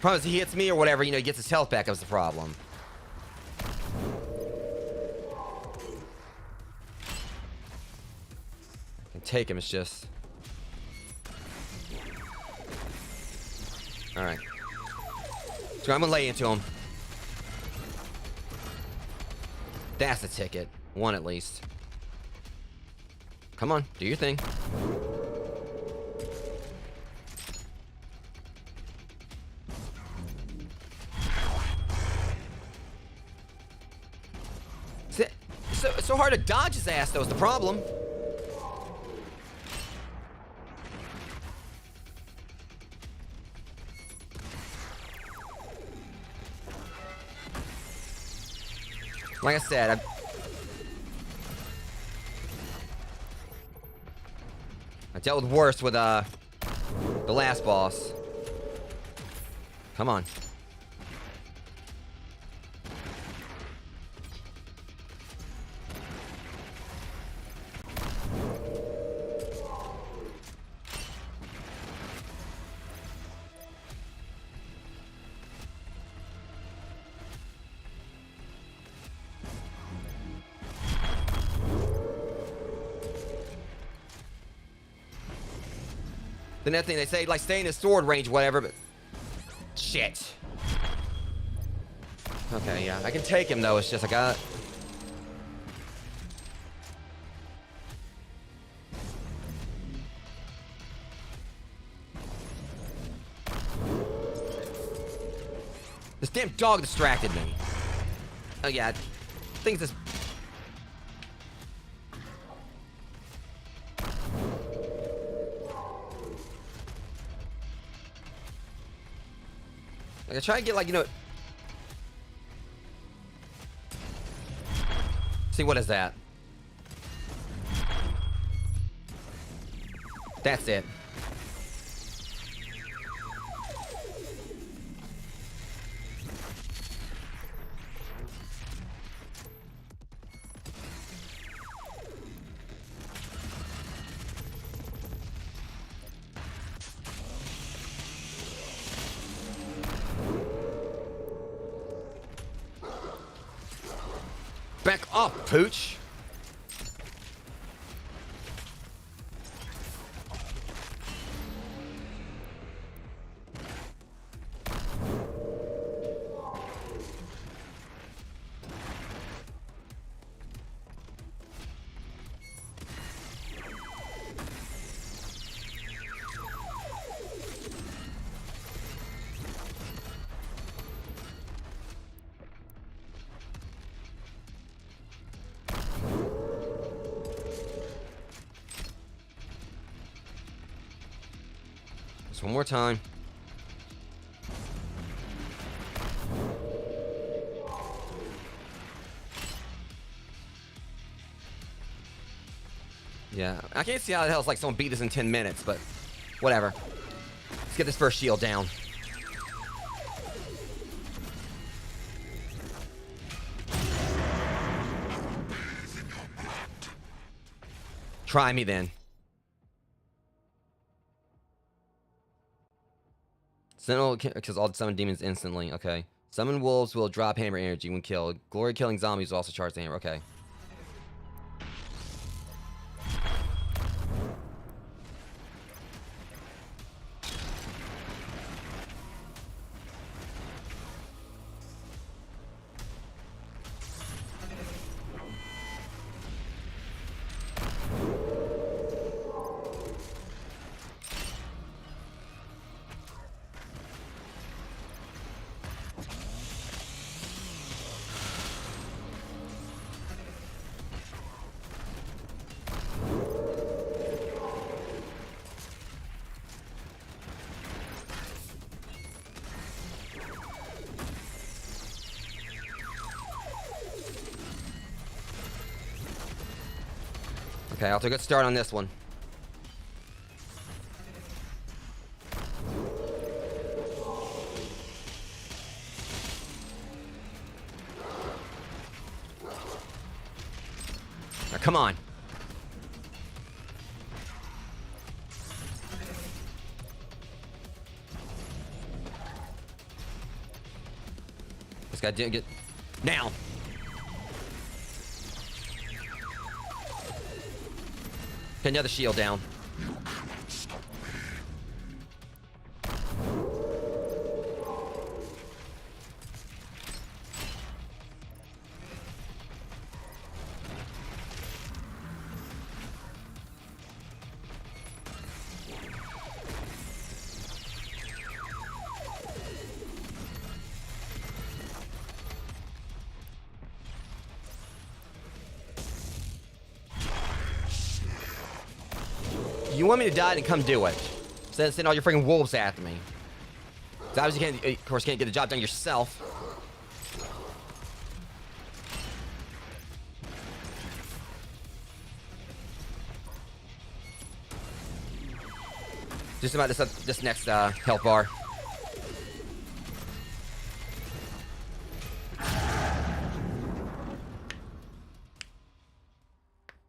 Problem is he hits me or whatever, you know, he gets his health back. That was the problem. I can take him, it's just... Alright. So I'm gonna lay into him. That's the ticket. One at least. Come on, do your thing. It's so hard to dodge his ass, though, is the problem. Like I said, I dealt with worse with the last boss. Come on. The next thing they say, like, stay in his sword range, whatever, but... Shit. Okay, yeah. I can take him, though. It's just I got... This damn dog distracted me. Oh, yeah. I think this... Like, I try and get, like, you know... See, what is that? That's it. Back off, pooch. Just one more time. Yeah, I can't see how the hell it's like someone beat this in 10 minutes, but whatever. Let's get this first shield down. Try me then. Sentinel kills all summon demons instantly. Okay. Summon wolves will drop hammer energy when killed. Glory killing zombies will also charge the hammer. Okay. Okay, I'll take a good start on this one. Now, come on. This guy didn't get... Now! Get another shield down. You want me to die, then come do it. Instead of sending all your freaking wolves after me. So obviously you can't, of course, can't get the job done yourself. Just about this next health bar.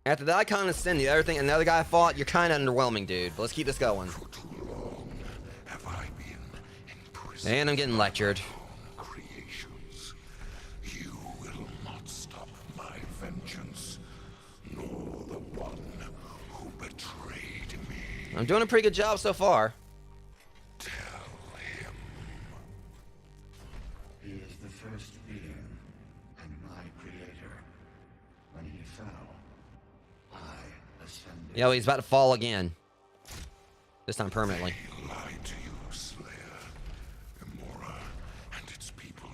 After that, I kind of send the other thing, and the other guy I fought, you're kind of underwhelming, dude. But let's keep this going. For too long have I been imprisoned. And I'm getting lectured. Creations. You will not stop my vengeance, nor the one who betrayed me. I'm doing a pretty good job so far. Tell him. He is the first being, and my creator. When he fell, I ascended. Yo, he's about to fall again. This time permanently. He lied to you, Slayer. Imora and its people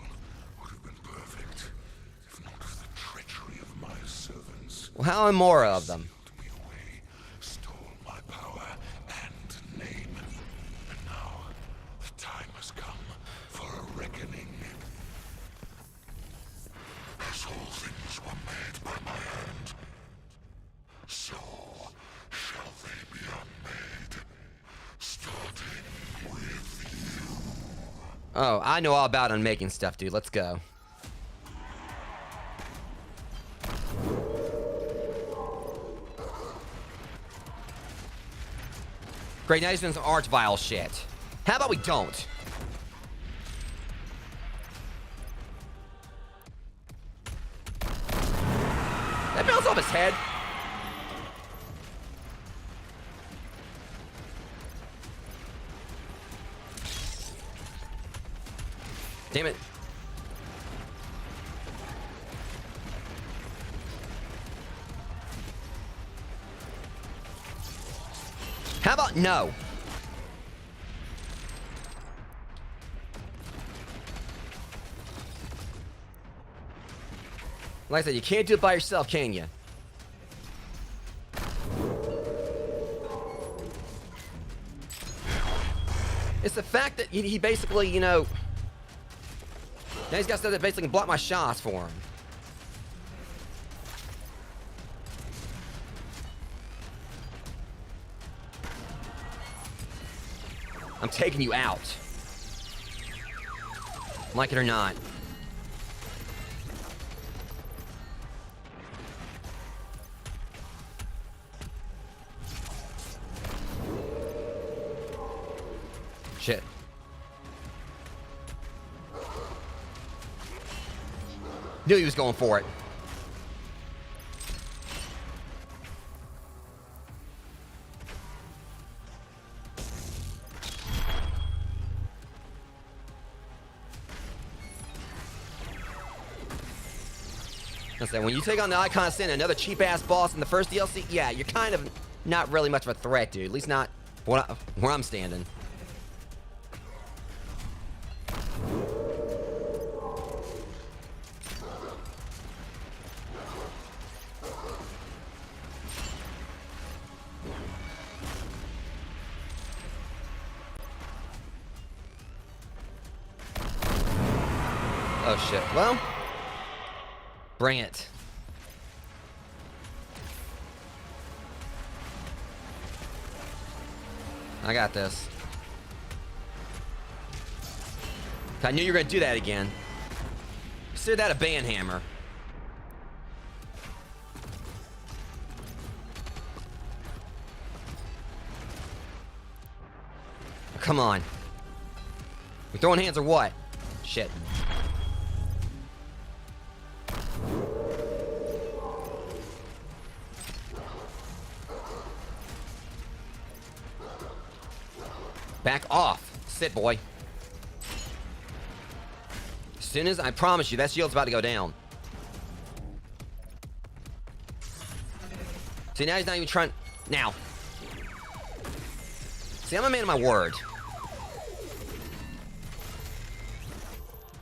would have been perfect, if not for the treachery of my servants. Well, how am more of them? Sealed me away, stole my power and name. And now the time has come for a reckoning. As all things were made by my hand, so shall they be unmade, starting with you. Oh, I know all about unmaking stuff, dude. Let's go. Great, now he's doing some arch vile shit. How about we don't? That bounced off his head. Damn it. How about no? Like I said, you can't do it by yourself, can you? It's the fact that he basically, you know... Now he's got stuff that basically can block my shots for him. I'm taking you out. Like it or not. Shit. Knew he was going for it. I said, when you take on the Icon of Sin, another cheap-ass boss in the first DLC, yeah, you're kind of not really much of a threat, dude. At least not where I'm standing. Oh, shit. Well, bring it. I got this. I knew you were going to do that again. Consider that a band hammer. Come on. We throwing hands or what? Shit. Back off. Sit, boy. As soon as I promise you, that shield's about to go down. See, now he's not even trying. Now. See, I'm a man of my word.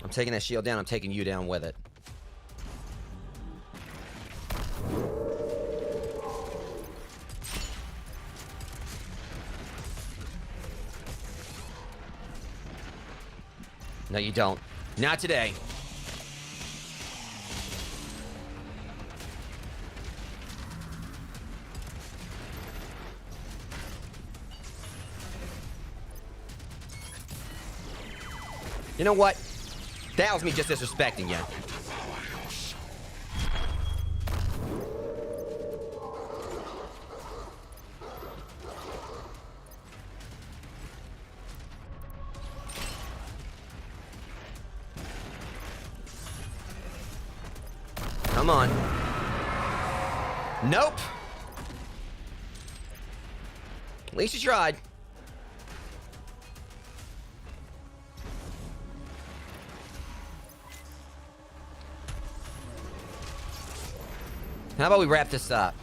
I'm taking that shield down. I'm taking you down with it. No, you don't. Not today. You know what? That was me just disrespecting you. Come on. Nope. At least you tried. How about we wrap this up?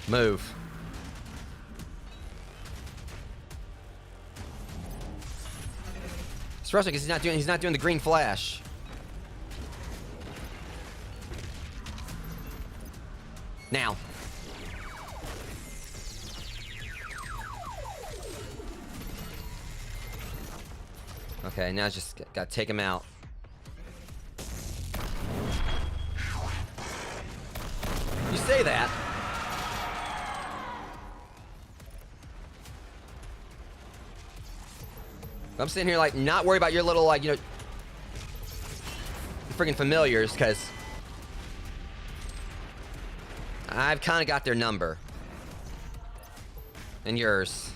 Move. It's frustrating because he's not doing the green flash. Now. Okay, now just gotta take him out. You say that. I'm sitting here like not worried about your little like, you know, freaking familiars, because I've kind of got their number. And yours.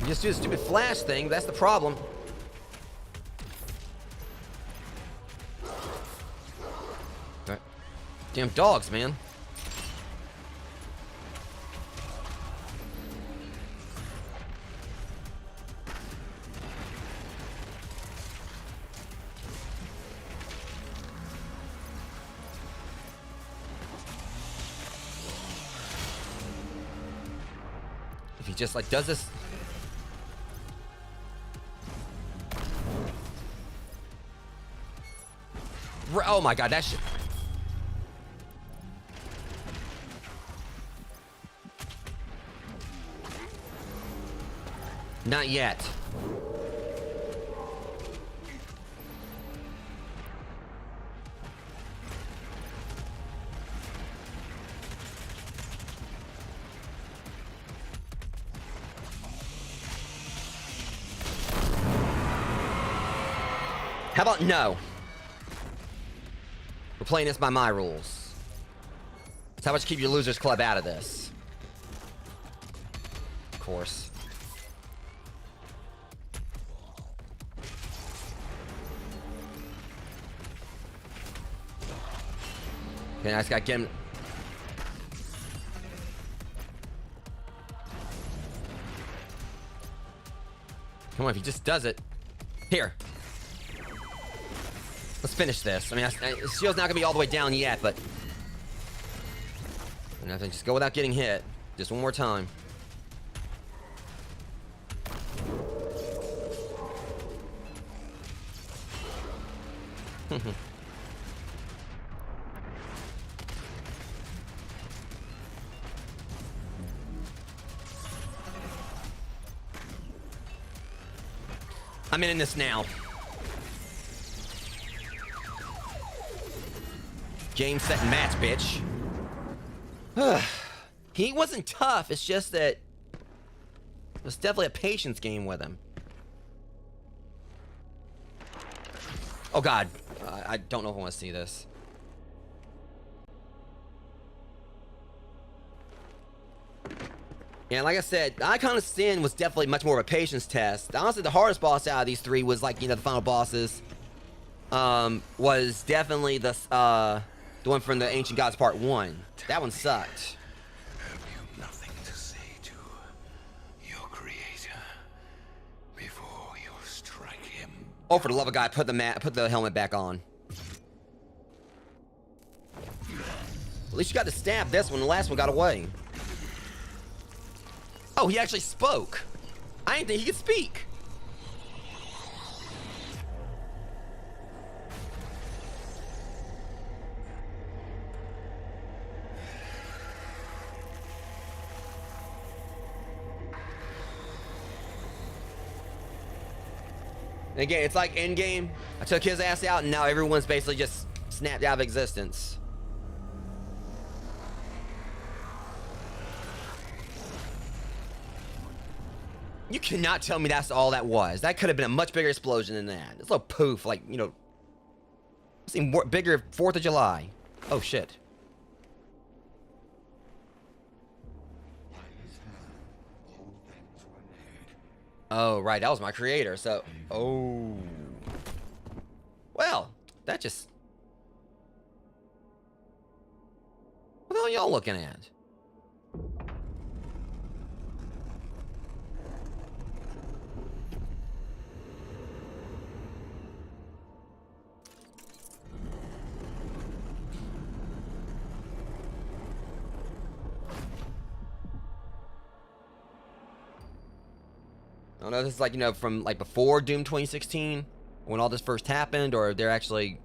You just do the stupid flash thing, that's the problem. Right. Damn dogs, man. If he just like does this. Oh my god, that shit. Not yet. How about no? We're playing this by my rules. That's how much keep your losers club out of this. Of course. Okay, I just gotta get him. Come on, if he just does it. Here. Let's finish this. I mean, his shield's not gonna be all the way down yet, but I have to just go without getting hit. Just one more time. I'm in this now. Game, set, and match, bitch. He wasn't tough. It's just that it was definitely a patience game with him. Oh god, I don't know if I want to see this. And like I said, Icon of Sin was definitely much more of a patience test. Honestly, the hardest boss out of these three was like, you know, the final bosses. Was definitely the one from the Ancient Gods Part 1. That one sucked. Have you nothing to say to your creator before you strike him? Oh, for the love of God, put the helmet back on. At least you got to stab this one. The last one got away. Oh, he actually spoke. I didn't think he could speak. And again, it's like Endgame. I took his ass out, and now everyone's basically just snapped out of existence. You cannot tell me that's all that was. That could have been a much bigger explosion than that. It's a little poof, like, you know, seemed more bigger 4th of July. Oh, shit. Oh, right, that was my creator, so... Oh. Well, that just... What the hell are y'all looking at? I don't know if this is like, you know, from like before Doom 2016, when all this first happened, or they're actually...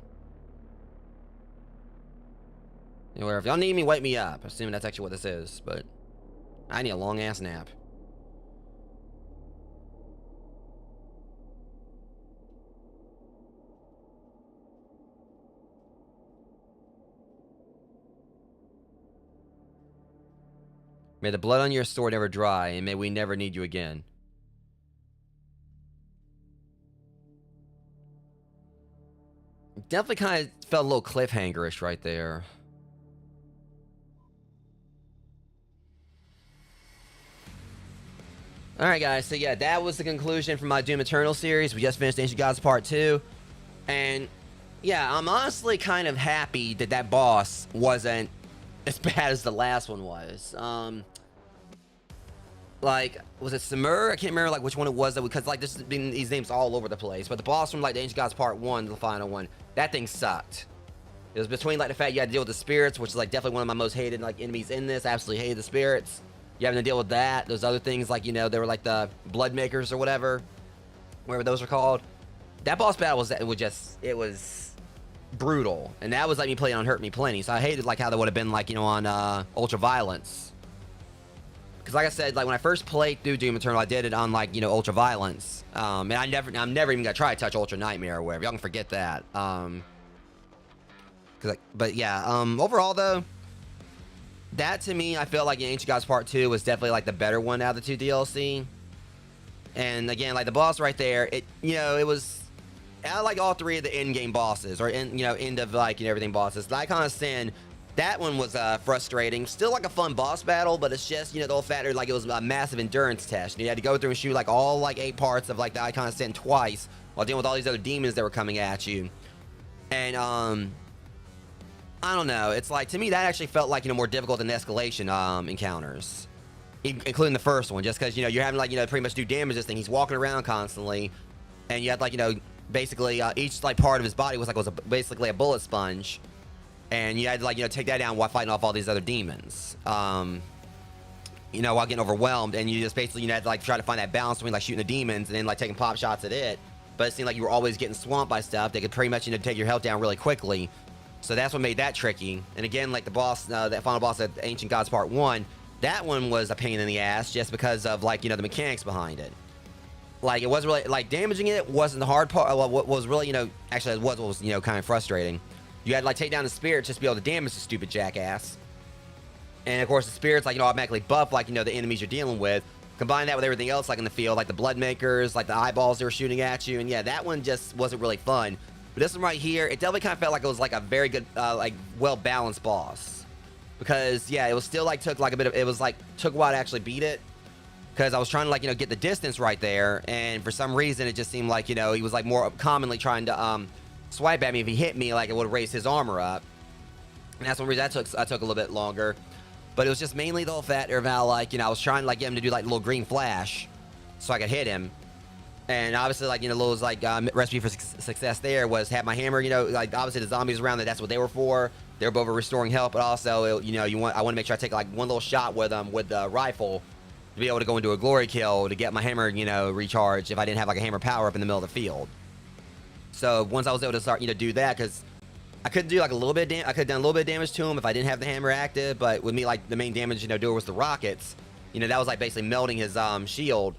You know, if y'all need me, wake me up. Assuming that's actually what this is, but... I need a long-ass nap. May the blood on your sword never dry, and may we never need you again. Definitely kind of felt a little cliffhanger-ish right there. All right, guys. So yeah, that was the conclusion from my Doom Eternal series. We just finished Ancient Gods Part 2, and yeah, I'm honestly kind of happy that that boss wasn't as bad as the last one was. Like, was it Samur? I can't remember like which one it was, that because like there's been these names all over the place. But the boss from like the Ancient Gods Part 1, the final one, that thing sucked. It was between like the fact you had to deal with the spirits, which is like definitely one of my most hated like enemies in this. I absolutely hated the spirits. You having to deal with that. Those other things like, you know, they were like the blood makers or whatever those are called. That boss battle was it was brutal, and that was like me playing on Hurt Me Plenty. So I hated like how that would have been like, you know, on Ultra Violence. Because like I said, like when I first played through Doom Eternal, I did it on like, you know, Ultra Violence. And I'm never even gonna try to touch Ultra Nightmare or whatever. Y'all can forget that. But yeah, overall though, that to me, I felt like Ancient Gods Part 2 was definitely like the better one out of the two DLC. And again, like the boss right there, it, you know, it was, I like all three of the Endgame bosses, or you know, end of like, you know, everything bosses. The Icon of Sin, that one was frustrating. Still like a fun boss battle, but it's just, you know, the old factor, like it was a massive endurance test. You had to go through and shoot like all like 8 parts of like the Icon of Sin twice while dealing with all these other demons that were coming at you. And I don't know. It's like, to me, that actually felt like, you know, more difficult than the escalation encounters, including the first one, just because, you know, you're having like, you know, pretty much do damage this thing. He's walking around constantly, and you had like, you know, basically each like part of his body was basically a bullet sponge, and you had to like, you know, take that down while fighting off all these other demons. You know, while getting overwhelmed, and you just basically, you know, had to like try to find that balance between like shooting the demons and then like taking pop shots at it. But it seemed like you were always getting swamped by stuff that could pretty much, you know, take your health down really quickly. So that's what made that tricky. And again, like the boss, that final boss at Ancient Gods Part 1, that one was a pain in the ass just because of like, you know, the mechanics behind it. Like it wasn't really, like damaging it wasn't the hard part. What was really, you know, actually it was, you know, kind of frustrating. You had to like take down the spirit just to be able to damage the stupid jackass. And of course the spirits like, you know, automatically buff like, you know, the enemies you're dealing with. Combine that with everything else like in the field, like the blood makers, like the eyeballs they were shooting at you. And yeah, that one just wasn't really fun. But this one right here, it definitely kind of felt like it was like a very good, like well-balanced boss. Because yeah, it was still like took like a bit of, it was like took a while to actually beat it. Because I was trying to like, you know, get the distance right there. And for some reason, it just seemed like, you know, he was like more commonly trying to swipe at me. If he hit me, like it would raise his armor up. And that's one reason I took a little bit longer. But it was just mainly the whole factor of how like, you know, I was trying to like get him to do like a little green flash so I could hit him. And obviously, like, you know, Lil's like recipe for success there was have my hammer, you know, like obviously the zombies around that's what they were for. They were both restoring health, but also, you know, I want to make sure I take like one little shot with with the rifle to be able to go into a glory kill to get my hammer, you know, recharged if I didn't have like a hammer power up in the middle of the field. So once I was able to start, you know, do that, because I couldn't do like a little bit, I could have done a little bit of damage to him if I didn't have the hammer active, but with me, like the main damage, you know, doer was the rockets. You know, that was like basically melting his shield.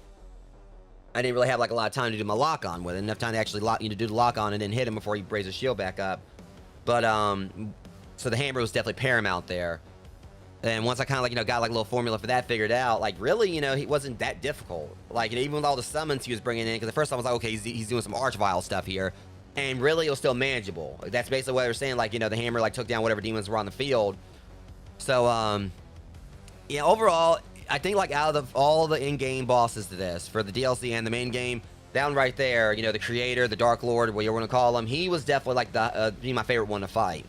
I didn't really have like a lot of time to do my lock on with it. Enough time to actually do the lock on and then hit him before he raised his shield back up. But so the hammer was definitely paramount there. And once I kind of like, you know, got like a little formula for that figured out, like really, you know, he wasn't that difficult. Like, you know, even with all the summons he was bringing in, because the first time I was like, okay, he's doing some archvile stuff here, and really it was still manageable. Like, that's basically what they were saying. Like, you know, the hammer like took down whatever demons were on the field. So yeah, overall, I think like out of all the in-game bosses to this, for the DLC and the main game, down right there, you know, the Creator, the Dark Lord, what you want to call him, he was definitely like my favorite one to fight.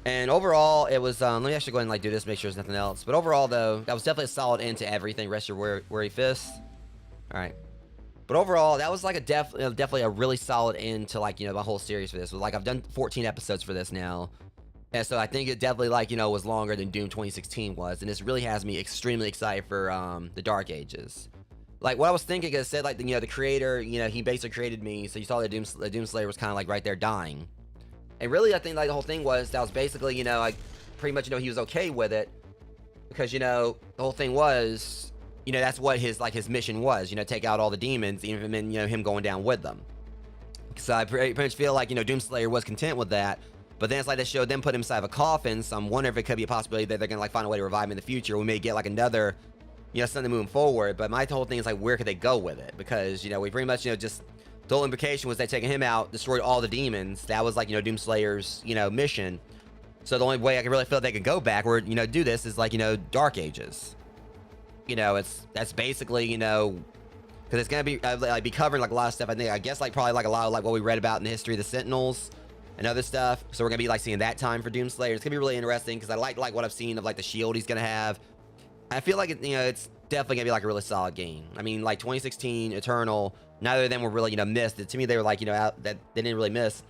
And overall, it was, let me actually go ahead and like do this, make sure there's nothing else. But overall though, that was definitely a solid end to everything. Rest your weary fists. All right. But overall, that was like definitely a really solid end to like, you know, my whole series for this. Like I've done 14 episodes for this now. And so I think it definitely like, you know, was longer than Doom 2016 was. And this really has me extremely excited for the Dark Ages. Like what I was thinking, I said like, you know, the Creator, you know, he basically created me. So you saw that Doomslayer was kind of like right there dying. And really, I think like the whole thing was that was basically, you know, like pretty much, you know, he was okay with it because, you know, the whole thing was, you know, that's what his mission was, you know, take out all the demons, even in, you know, him going down with them. So I pretty much feel like, you know, Doomslayer was content with that. But then it's like they showed them put him inside of a coffin. So I'm wondering if it could be a possibility that they're gonna like find a way to revive him in the future. We may get like another, you know, something moving forward. But my whole thing is like, where could they go with it? Because, you know, we pretty much, you know, just the whole implication was they taking him out, destroyed all the demons. That was like, you know, Doomslayer's, you know, mission. So the only way I can really feel they could go back or, you know, do this is like, you know, Dark Ages. you know, that's basically, you know, because it's gonna be like be covering like a lot of stuff. I guess like probably like a lot of like what we read about in the history of the Sentinels and other stuff. So we're gonna be like seeing that time for Doomslayer. It's gonna be really interesting because I like what I've seen of like the shield he's gonna have. I feel like you know, it's definitely gonna be like a really solid game. I mean, like 2016 Eternal, neither of them were really, you know, missed. To me, they were like, you know, out that they didn't really miss.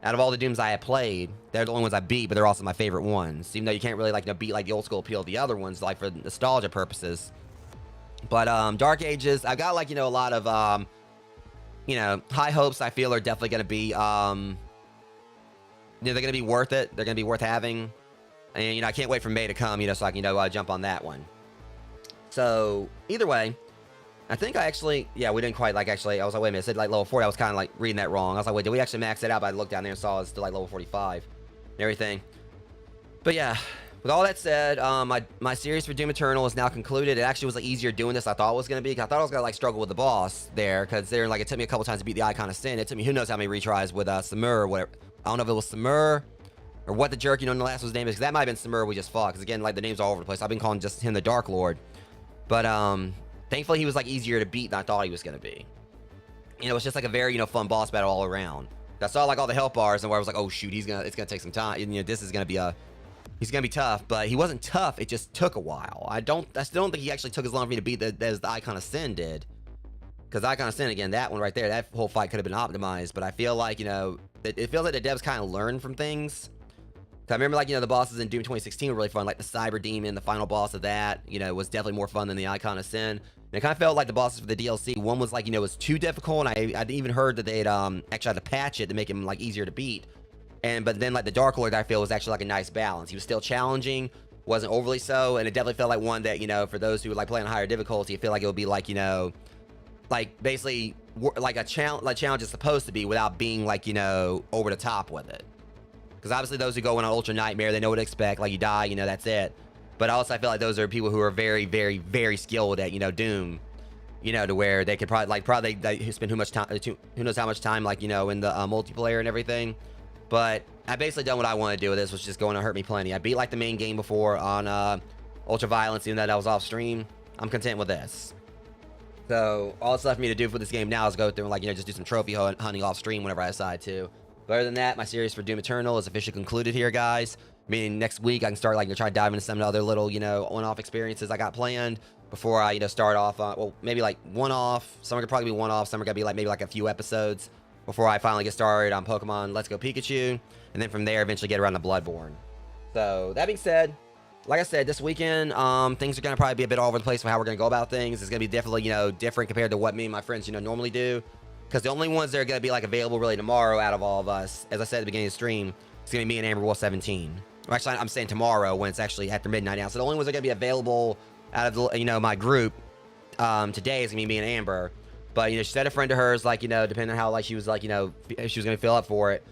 Out of all the Dooms I had played, they're the only ones I beat, but they're also my favorite ones. Even though you can't really like, you know, beat like the old school appeal of the other ones, like for nostalgia purposes. But Dark Ages, I've got like, you know, a lot of you know, high hopes. I feel are definitely gonna be you know, they're gonna be worth it. They're gonna be worth having. And you know, I can't wait for May to come, you know, so I can, you know, jump on that one. So either way, I think I actually, yeah, we didn't quite like actually. I was like, wait a minute, it said like level 40. I was kind of like reading that wrong. I was like, wait, did we actually max it out? But I looked down there and saw it's still like level 45 and everything. But yeah, with all that said, my series for Doom Eternal is now concluded. It actually was like easier doing this than I thought it was gonna be. 'Cause I thought I was gonna like struggle with the boss there, because there like it took me a couple times to beat the Icon of Sin. It took me who knows how many retries with Samur or whatever. I don't know if it was Samur or what the jerk, you know, in the last one's name is. 'Cause that might have been Samur we just fought. Because again, like the names all over the place. I've been calling just him the Dark Lord. But thankfully he was like easier to beat than I thought he was gonna be. You know, it's just like a very, you know, fun boss battle all around. I saw like all the health bars and where I was like, oh shoot, it's gonna take some time. And, you know, this is gonna be he's gonna be tough. But he wasn't tough. It just took a while. I still don't think he actually took as long for me to beat as the Icon of Sin did. Because Icon of Sin, again, that one right there, that whole fight could have been optimized. But I feel like, you know, it feels like the devs kind of learned from things. I remember, like, you know, the bosses in Doom 2016 were really fun. Like the Cyber Demon, the final boss of that, you know, was definitely more fun than the Icon of Sin. And it kind of felt like the bosses for the DLC, one was like, you know, was too difficult. And I even heard that they'd actually had to patch it to make him like easier to beat. But then like the Dark Lord, I feel, was actually like a nice balance. He was still challenging, wasn't overly so, and it definitely felt like one that, you know, for those who would like play on higher difficulty, I feel like it would be like, you know, like basically like a challenge is supposed to be without being like, you know, over the top with it. Because obviously those who go in on Ultra Nightmare, they know what to expect. Like you die, you know, that's it. But also I feel like those are people who are very, very, very skilled at, you know, Doom. You know, to where they could probably they spend too much time, who knows how much time, like, you know, in the multiplayer and everything. But I basically done what I want to do with this, which is going to hurt me plenty. I beat like the main game before on Ultra Violence, even though that was off stream. I'm content with this. So all that's left for me to do for this game now is go through and, like, you know, just do some trophy hunting off stream whenever I decide to. But other than that, my series for Doom Eternal is officially concluded here, guys. Meaning next week I can start, like, try to dive into some other little, you know, one-off experiences I got planned before I, you know, start off on, well, maybe like one-off. Some are gonna probably be one-off. Some are gonna be like maybe like a few episodes before I finally get started on Pokemon Let's Go Pikachu, and then from there eventually get around to Bloodborne. So that being said, like I said, this weekend things are gonna probably be a bit all over the place for how we're gonna go about things. It's gonna be definitely, you know, different compared to what me and my friends, you know, normally do. Because the only ones that are gonna be like available really tomorrow out of all of us, as I said at the beginning of the stream, it's gonna be me and Amber Wolf 17. Or actually, I'm saying tomorrow when it's actually after midnight now. So the only ones that are gonna be available out of the, you know, my group today is gonna be me and Amber. But, you know, she said a friend of hers, like, you know, depending on how, like, she was, like, you know, if she was gonna fill up for it,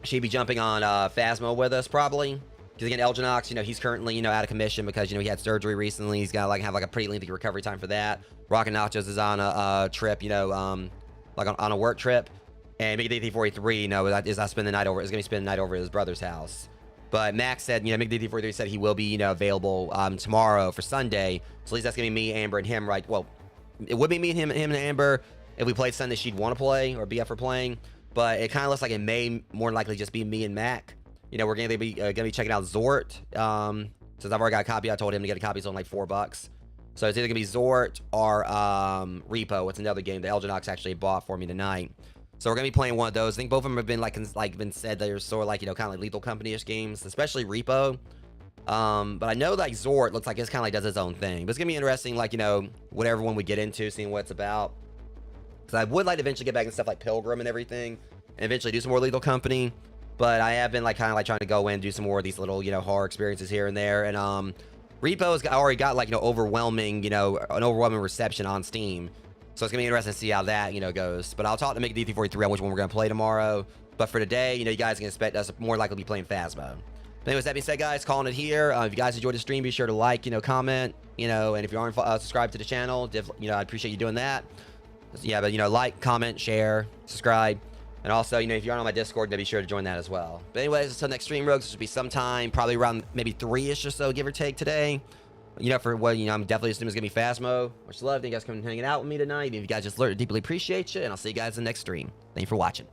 she'd be jumping on Phasmo with us probably. Because again, Elginox, you know, he's currently, you know, out of commission because, you know, he had surgery recently. He's gotta like have like a pretty lengthy recovery time for that. Rockin' Nachos is on a trip, you know, like on a work trip. And Mickey D43, you know, is I spend the night over. Is gonna be spending the night over at his brother's house. But Max said, you know, Mickey D43 said he will be, you know, available tomorrow for Sunday. So at least that's gonna be me, Amber, and him, right? Well, it would be me and him and Amber. If we played Sunday, she'd want to play or be up for playing. But it kind of looks like it may more likely just be me and Mac. You know, we're gonna be checking out Zort. Since I've already got a copy, I told him to get a copy. It's only like $4. So it's either gonna be Zort or Repo. It's another game that Elginox actually bought for me tonight. So we're gonna be playing one of those. I think both of them have been been said they're sort of like, you know, kind of like Lethal Company-ish games, especially Repo. But I know like Zort looks like it's kind of like does its own thing. But it's gonna be interesting, like, you know, whatever one we get into, seeing what it's about. Because I would like to eventually get back into stuff like Pilgrim and everything, and eventually do some more Lethal Company. But I have been like kind of like trying to go in and do some more of these little, you know, horror experiences here and there. And Repo's already got like, you know, an overwhelming reception on Steam. So it's gonna be interesting to see how that, you know, goes. But I'll talk to Mickey D43 on which one we're gonna play tomorrow. But for today, you know, you guys can expect us more likely to be playing Phasmo. But anyways, that being said, guys, calling it here. If you guys enjoyed the stream, be sure to like, you know, comment, you know, and if you aren't subscribed to the channel, you know, I appreciate you doing that. Yeah, but, you know, like, comment, share, subscribe. And also, you know, if you're on my Discord, then be sure to join that as well. But anyways, until next stream, Rogues, this will be sometime, probably around maybe 3-ish or so, give or take today. You know, for what, you know, I'm definitely assuming it's going to be Phasmo. Much love. Thank you guys for coming and hanging out with me tonight. If you guys just deeply appreciate you, and I'll see you guys in the next stream. Thank you for watching.